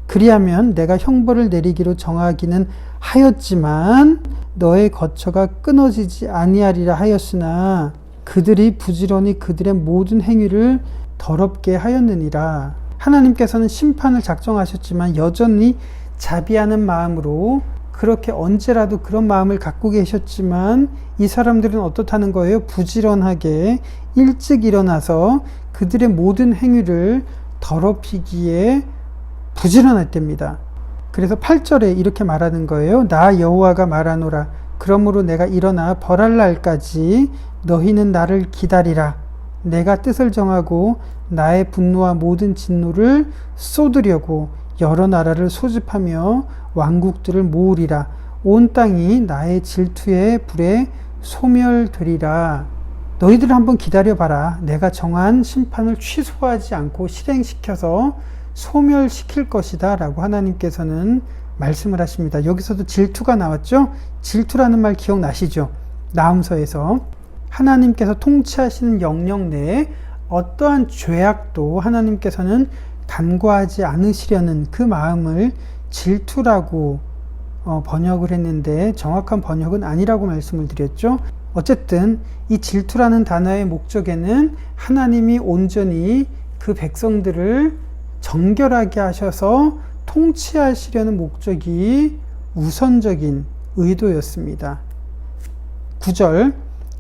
그리하면 내가 형벌을 내리기로 정하기는 하였지만 너의 거처가 끊어지지 아니하리라 하였으나 그들이 부지런히 그들의 모든 행위를 더럽게 하였느니라. 하나님께서는 심판을 작정하셨지만 여전히 자비하는 마음으로 그렇게 언제라도 그런 마음을 갖고 계셨지만 이 사람들은 어떻다는 거예요? 부지런하게 일찍 일어나서 그들의 모든 행위를 더럽히기에 부지런했답니다. 그래서 8절에 이렇게 말하는 거예요. 나 여호와가 말하노라. 그러므로 내가 일어나 벌할 날까지 너희는 나를 기다리라. 내가 뜻을 정하고 나의 분노와 모든 진노를 쏟으려고 여러 나라를 소집하며 왕국들을 모으리라. 온 땅이 나의 질투의 불에 소멸되리라. 너희들 한번 기다려봐라. 내가 정한 심판을 취소하지 않고 실행시켜서 소멸시킬 것이다 라고 하나님께서는 말씀을 하십니다. 여기서도 질투가 나왔죠? 질투라는 말 기억나시죠? 나훔서에서 하나님께서 통치하시는 영역 내에 어떠한 죄악도 하나님께서는 간과하지 않으시려는 그 마음을 질투라고 번역을 했는데 정확한 번역은 아니라고 말씀을 드렸죠. 어쨌든 이 질투라는 단어의 목적에는 하나님이 온전히 그 백성들을 정결하게 하셔서 통치하시려는 목적이 우선적인 의도였습니다. 9절.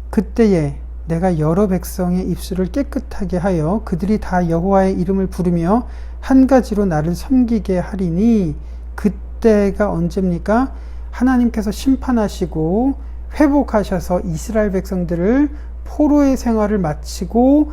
그때에 내가 여러 백성의 입술을 깨끗하게 하여 그들이 다 여호와의 이름을 부르며 한 가지로 나를 섬기게 하리니. 그때가 언제입니까? 하나님께서 심판하시고 회복하셔서 이스라엘 백성들을 포로의 생활을 마치고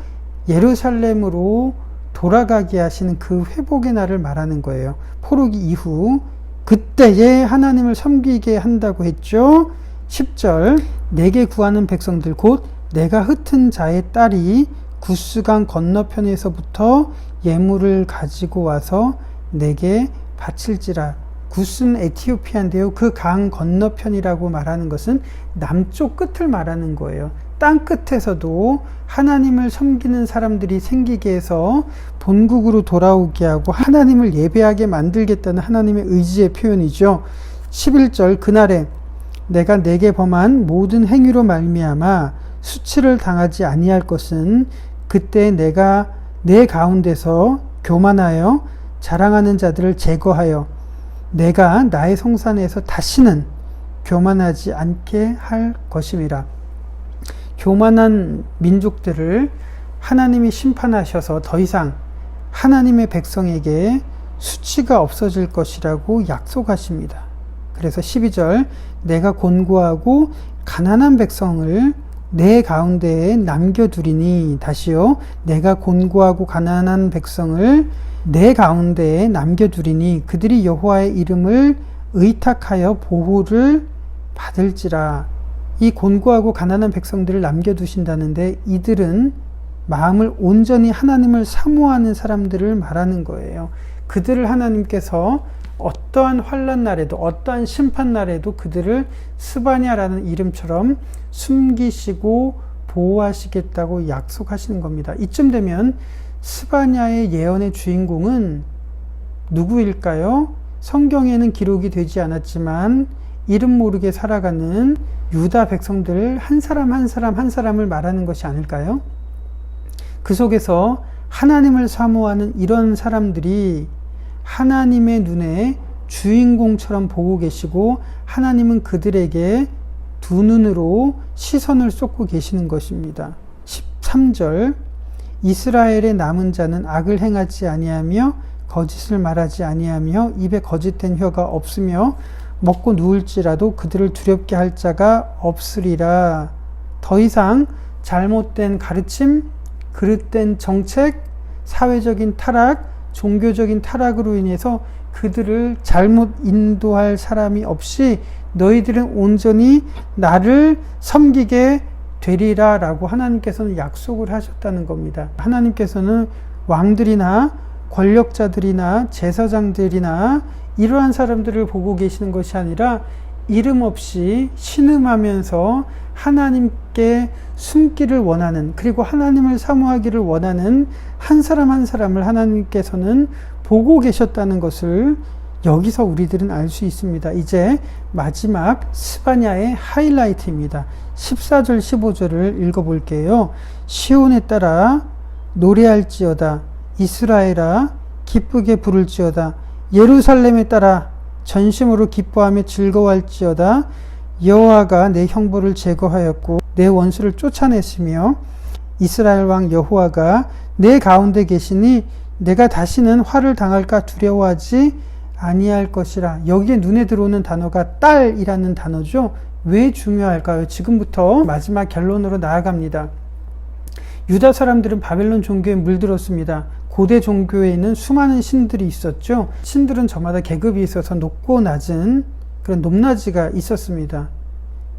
예루살렘으로 돌아가게 하시는 그 회복의 날을 말하는 거예요. 포로기 이후 그때에 하나님을 섬기게 한다고 했죠. 10절 내게 구하는 백성들 곧 내가 흩은 자의 딸이 구스강 건너편에서부터 예물을 가지고 와서 내게 바칠지라. 구스는 에티오피아인데요. 그 강 건너편이라고 말하는 것은 남쪽 끝을 말하는 거예요. 땅 끝에서도 하나님을 섬기는 사람들이 생기게 해서 본국으로 돌아오게 하고 하나님을 예배하게 만들겠다는 하나님의 의지의 표현이죠. 11절 그날에 내가 내게 범한 모든 행위로 말미암아 수치를 당하지 아니할 것은 그때 내가 내 가운데서 교만하여 자랑하는 자들을 제거하여 내가 나의 성산에서 다시는 교만하지 않게 할 것임이라. 교만한 민족들을 하나님이 심판하셔서 더 이상 하나님의 백성에게 수치가 없어질 것이라고 약속하십니다. 그래서 12절 내가 곤고하고 가난한 백성을 내 가운데에 남겨두리니. 다시요. 내가 곤고하고 가난한 백성을 내 가운데에 남겨두리니 그들이 여호와의 이름을 의탁하여 보호를 받을지라. 이 곤고하고 가난한 백성들을 남겨두신다는데 이들은 마음을 온전히 하나님을 사모하는 사람들을 말하는 거예요. 그들을 하나님께서 어떠한 환난 날에도 어떠한 심판 날에도 그들을 스바냐라는 이름처럼 숨기시고 보호하시겠다고 약속하시는 겁니다. 이쯤 되면 스바냐의 예언의 주인공은 누구일까요? 성경에는 기록이 되지 않았지만 이름 모르게 살아가는 유다 백성들 한 사람 한 사람을 말하는 것이 아닐까요? 그 속에서 하나님을 사모하는 이런 사람들이 하나님의 눈에 주인공처럼 보고 계시고 하나님은 그들에게 두 눈으로 시선을 쏟고 계시는 것입니다. 13절 이스라엘의 남은 자는 악을 행하지 아니하며 거짓을 말하지 아니하며 입에 거짓된 혀가 없으며 먹고 누울지라도 그들을 두렵게 할 자가 없으리라. 더 이상 잘못된 가르침, 그릇된 정책, 사회적인 타락, 종교적인 타락으로 인해서 그들을 잘못 인도할 사람이 없이 너희들은 온전히 나를 섬기게 되리라 라고 하나님께서는 약속을 하셨다는 겁니다. 하나님께서는 왕들이나 권력자들이나 제사장들이나 이러한 사람들을 보고 계시는 것이 아니라 이름 없이 신음하면서 하나님께 숨기를 원하는, 그리고 하나님을 사모하기를 원하는 한 사람 한 사람을 하나님께서는 보고 계셨다는 것을 여기서 우리들은 알 수 있습니다. 이제 마지막 스바냐의 하이라이트입니다. 14절 15절을 읽어볼게요. 시온에 따라 노래할지어다. 이스라엘아 기쁘게 부를지어다. 예루살렘에 따라 전심으로 기뻐하며 즐거워할지어다. 여호와가 내 형벌을 제거하였고 내 원수를 쫓아냈으며 이스라엘 왕 여호와가 내 가운데 계시니 내가 다시는 화를 당할까 두려워하지 아니할 것이라. 여기에 눈에 들어오는 단어가 딸이라는 단어죠. 왜 중요할까요? 지금부터 마지막 결론으로 나아갑니다. 유다 사람들은 바벨론 종교에 물들었습니다. 고대 종교에는 수많은 신들이 있었죠. 신들은 저마다 계급이 있어서 높고 낮은 그런 높낮이가 있었습니다.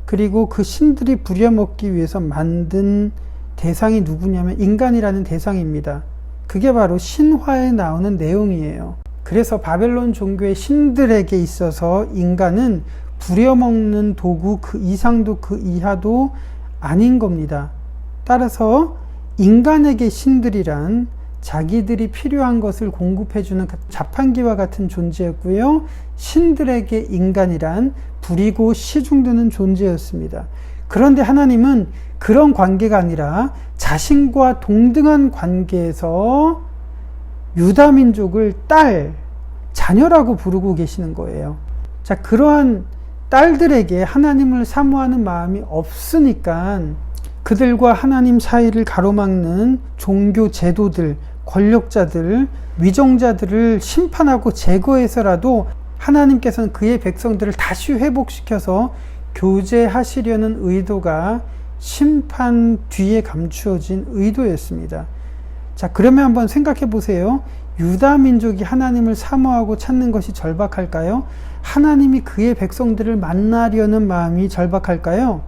그리고 그 신들이 부려먹기 위해서 만든 대상이 누구냐면 인간이라는 대상입니다. 그게 바로 신화에 나오는 내용이에요. 그래서 바벨론 종교의 신들에게 있어서 인간은 부려먹는 도구 그 이상도 그 이하도 아닌 겁니다. 따라서 인간에게 신들이란 자기들이 필요한 것을 공급해주는 자판기와 같은 존재였고요. 신들에게 인간이란 부리고 시중드는 존재였습니다. 그런데 하나님은 그런 관계가 아니라 자신과 동등한 관계에서 유다 민족을 딸, 자녀라고 부르고 계시는 거예요. 자, 그러한 딸들에게 하나님을 사모하는 마음이 없으니까 그들과 하나님 사이를 가로막는 종교 제도들, 권력자들, 위정자들을 심판하고 제거해서라도 하나님께서는 그의 백성들을 다시 회복시켜서 교제하시려는 의도가 심판 뒤에 감추어진 의도였습니다. 자, 그러면 한번 생각해 보세요. 유다 민족이 하나님을 사모하고 찾는 것이 절박할까요? 하나님이 그의 백성들을 만나려는 마음이 절박할까요?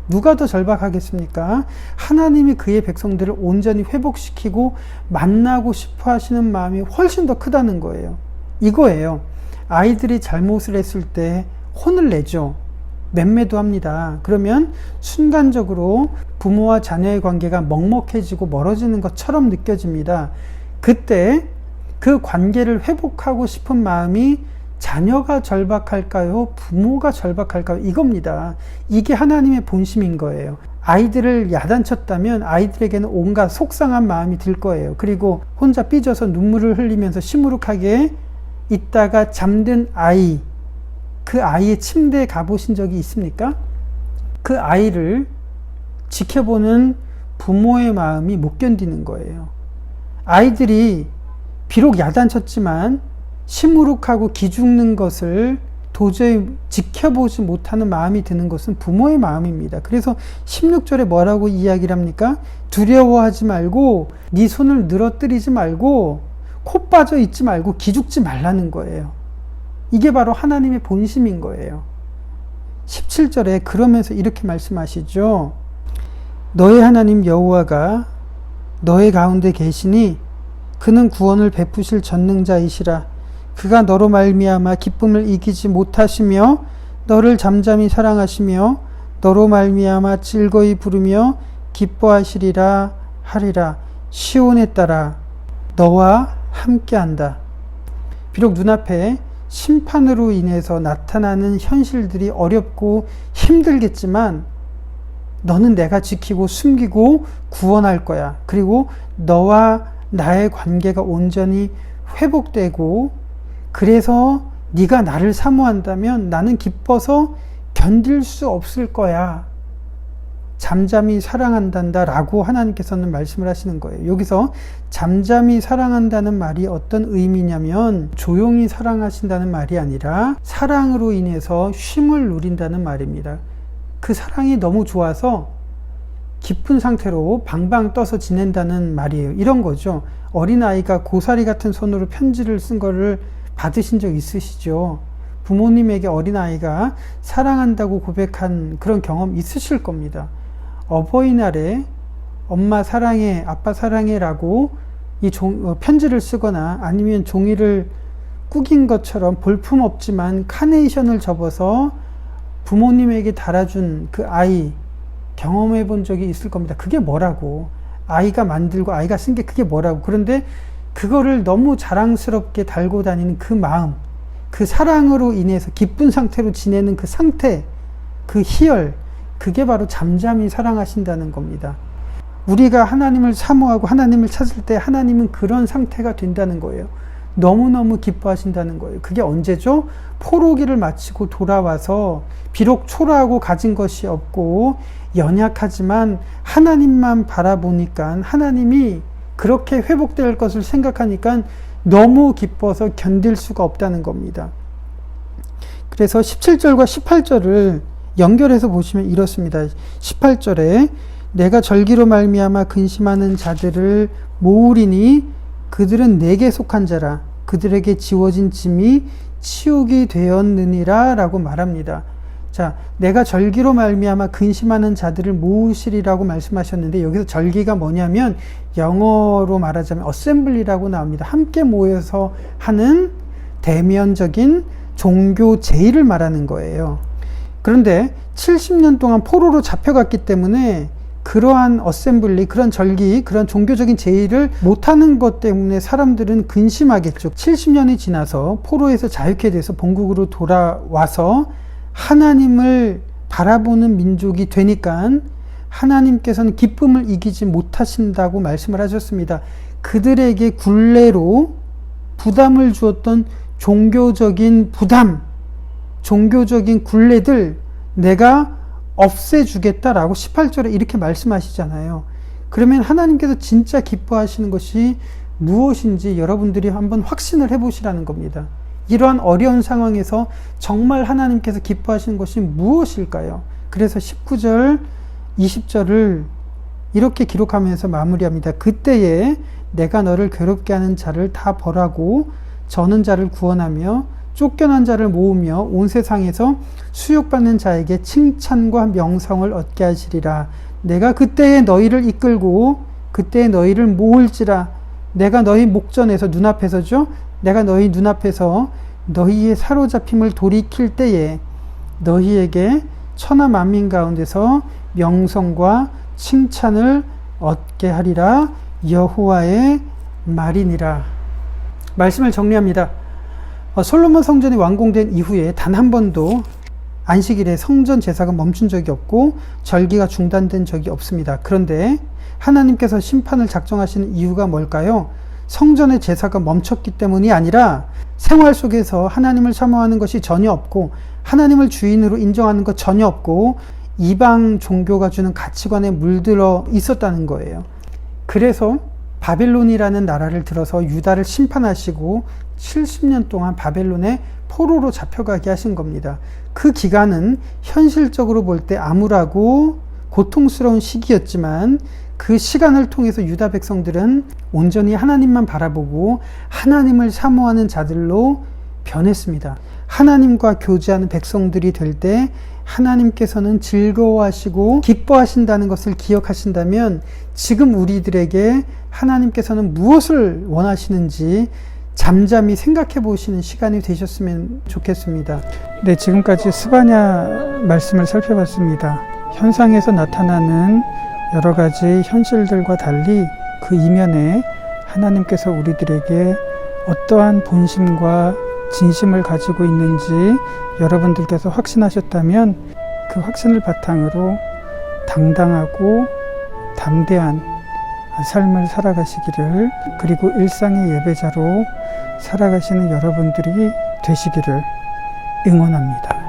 누가 더 절박하겠습니까? 하나님이 그의 백성들을 온전히 회복시키고 만나고 싶어 하시는 마음이 훨씬 더 크다는 거예요. 이거예요. 아이들이 잘못을 했을 때 혼을 내죠. 맴매도 합니다. 그러면 순간적으로 부모와 자녀의 관계가 먹먹해지고 멀어지는 것처럼 느껴집니다. 그때 그 관계를 회복하고 싶은 마음이 자녀가 절박할까요? 부모가 절박할까요? 이겁니다. 이게 하나님의 본심인 거예요. 아이들을 야단쳤다면 아이들에게는 온갖 속상한 마음이 들 거예요. 그리고 혼자 삐져서 눈물을 흘리면서 시무룩하게 있다가 잠든 아이, 그 아이의 침대에 가보신 적이 있습니까? 그 아이를 지켜보는 부모의 마음이 못 견디는 거예요. 아이들이 비록 야단쳤지만 시무룩하고 기죽는 것을 도저히 지켜보지 못하는 마음이 드는 것은 부모의 마음입니다. 그래서 16절에 뭐라고 이야기를 합니까? 두려워하지 말고 네 손을 늘어뜨리지 말고 코 빠져 있지 말고 기죽지 말라는 거예요. 이게 바로 하나님의 본심인 거예요. 17절에 그러면서 이렇게 말씀하시죠. 너의 하나님 여호와가 너의 가운데 계시니 그는 구원을 베푸실 전능자이시라. 그가 너로 말미암아 기쁨을 이기지 못하시며 너를 잠잠히 사랑하시며 너로 말미암아 즐거이 부르며 기뻐하시리라 하리라. 시온에 따라 너와 함께한다. 비록 눈앞에 심판으로 인해서 나타나는 현실들이 어렵고 힘들겠지만 너는 내가 지키고 숨기고 구원할 거야. 그리고 너와 나의 관계가 온전히 회복되고 그래서 네가 나를 사모한다면 나는 기뻐서 견딜 수 없을 거야. 잠잠히 사랑한단다 라고 하나님께서는 말씀을 하시는 거예요. 여기서 잠잠히 사랑한다는 말이 어떤 의미냐면 조용히 사랑하신다는 말이 아니라 사랑으로 인해서 쉼을 누린다는 말입니다. 그 사랑이 너무 좋아서 깊은 상태로 방방 떠서 지낸다는 말이에요. 이런 거죠. 어린아이가 고사리 같은 손으로 편지를 쓴 거를 받으신 적 있으시죠? 부모님에게 어린아이가 사랑한다고 고백한 그런 경험 있으실 겁니다. 어버이날에 엄마 사랑해, 아빠 사랑해 라고 이 편지를 쓰거나 아니면 종이를 꾸긴 것처럼 볼품없지만 카네이션을 접어서 부모님에게 달아준 그 아이 경험해 본 적이 있을 겁니다. 그게 뭐라고? 아이가 만들고 아이가 쓴 게 그게 뭐라고? 그런데 그거를 너무 자랑스럽게 달고 다니는 그 마음, 그 사랑으로 인해서 기쁜 상태로 지내는 그 상태, 그 희열, 그게 바로 잠잠히 사랑하신다는 겁니다. 우리가 하나님을 사모하고 하나님을 찾을 때 하나님은 그런 상태가 된다는 거예요. 너무너무 기뻐하신다는 거예요. 그게 언제죠? 포로기를 마치고 돌아와서 비록 초라하고 가진 것이 없고 연약하지만 하나님만 바라보니까 하나님이 그렇게 회복될 것을 생각하니까 너무 기뻐서 견딜 수가 없다는 겁니다. 그래서 17절과 18절을 연결해서 보시면 이렇습니다. 18절에 내가 절기로 말미암아 근심하는 자들을 모으리니 그들은 내게 속한 자라. 그들에게 지워진 짐이 치욕이 되었느니라 라고 말합니다. 자, 내가 절기로 말미암아 근심하는 자들을 모으시리라고 말씀하셨는데 여기서 절기가 뭐냐면 영어로 말하자면 어셈블리라고 나옵니다. 함께 모여서 하는 대면적인 종교 제의를 말하는 거예요. 그런데 70년 동안 포로로 잡혀갔기 때문에 그러한 어셈블리, 그런 절기, 그런 종교적인 제의를 못하는 것 때문에 사람들은 근심하겠죠. 70년이 지나서 포로에서 자유케 돼서 본국으로 돌아와서 하나님을 바라보는 민족이 되니까 하나님께서는 기쁨을 이기지 못하신다고 말씀을 하셨습니다. 그들에게 굴레로 부담을 주었던 종교적인 부담, 종교적인 굴레들 내가 없애주겠다라고 18절에 이렇게 말씀하시잖아요. 그러면 하나님께서 진짜 기뻐하시는 것이 무엇인지 여러분들이 한번 확신을 해보시라는 겁니다. 이러한 어려운 상황에서 정말 하나님께서 기뻐하시는 것이 무엇일까요? 그래서 19절, 20절을 이렇게 기록하면서 마무리합니다. 그때에 내가 너를 괴롭게 하는 자를 다 벌하고 저는 자를 구원하며 쫓겨난 자를 모으며 온 세상에서 수욕받는 자에게 칭찬과 명성을 얻게 하시리라. 내가 그때에 너희를 이끌고 그때에 너희를 모을지라. 내가 너희 목전에서 눈앞에서죠. 내가 너희 눈앞에서 너희의 사로잡힘을 돌이킬 때에 너희에게 천하 만민 가운데서 명성과 칭찬을 얻게 하리라. 여호와의 말이니라. 말씀을 정리합니다. 솔로몬 성전이 완공된 이후에 단 한 번도 안식일에 성전 제사가 멈춘 적이 없고 절기가 중단된 적이 없습니다. 그런데 하나님께서 심판을 작정하시는 이유가 뭘까요? 성전의 제사가 멈췄기 때문이 아니라 생활 속에서 하나님을 사모하는 것이 전혀 없고 하나님을 주인으로 인정하는 것 전혀 없고 이방 종교가 주는 가치관에 물들어 있었다는 거예요. 그래서 바벨론이라는 나라를 들어서 유다를 심판하시고 70년 동안 바벨론의 포로로 잡혀가게 하신 겁니다. 그 기간은 현실적으로 볼 때 암울하고 고통스러운 시기였지만 그 시간을 통해서 유다 백성들은 온전히 하나님만 바라보고 하나님을 사모하는 자들로 변했습니다. 하나님과 교제하는 백성들이 될 때 하나님께서는 즐거워하시고 기뻐하신다는 것을 기억하신다면 지금 우리들에게 하나님께서는 무엇을 원하시는지 잠잠히 생각해 보시는 시간이 되셨으면 좋겠습니다. 네, 지금까지 스바냐 말씀을 살펴봤습니다. 현상에서 나타나는 여러 가지 현실들과 달리 그 이면에 하나님께서 우리들에게 어떠한 본심과 진심을 가지고 있는지 여러분들께서 확신하셨다면 그 확신을 바탕으로 당당하고 담대한 삶을 살아가시기를, 그리고 일상의 예배자로 살아가시는 여러분들이 되시기를 응원합니다.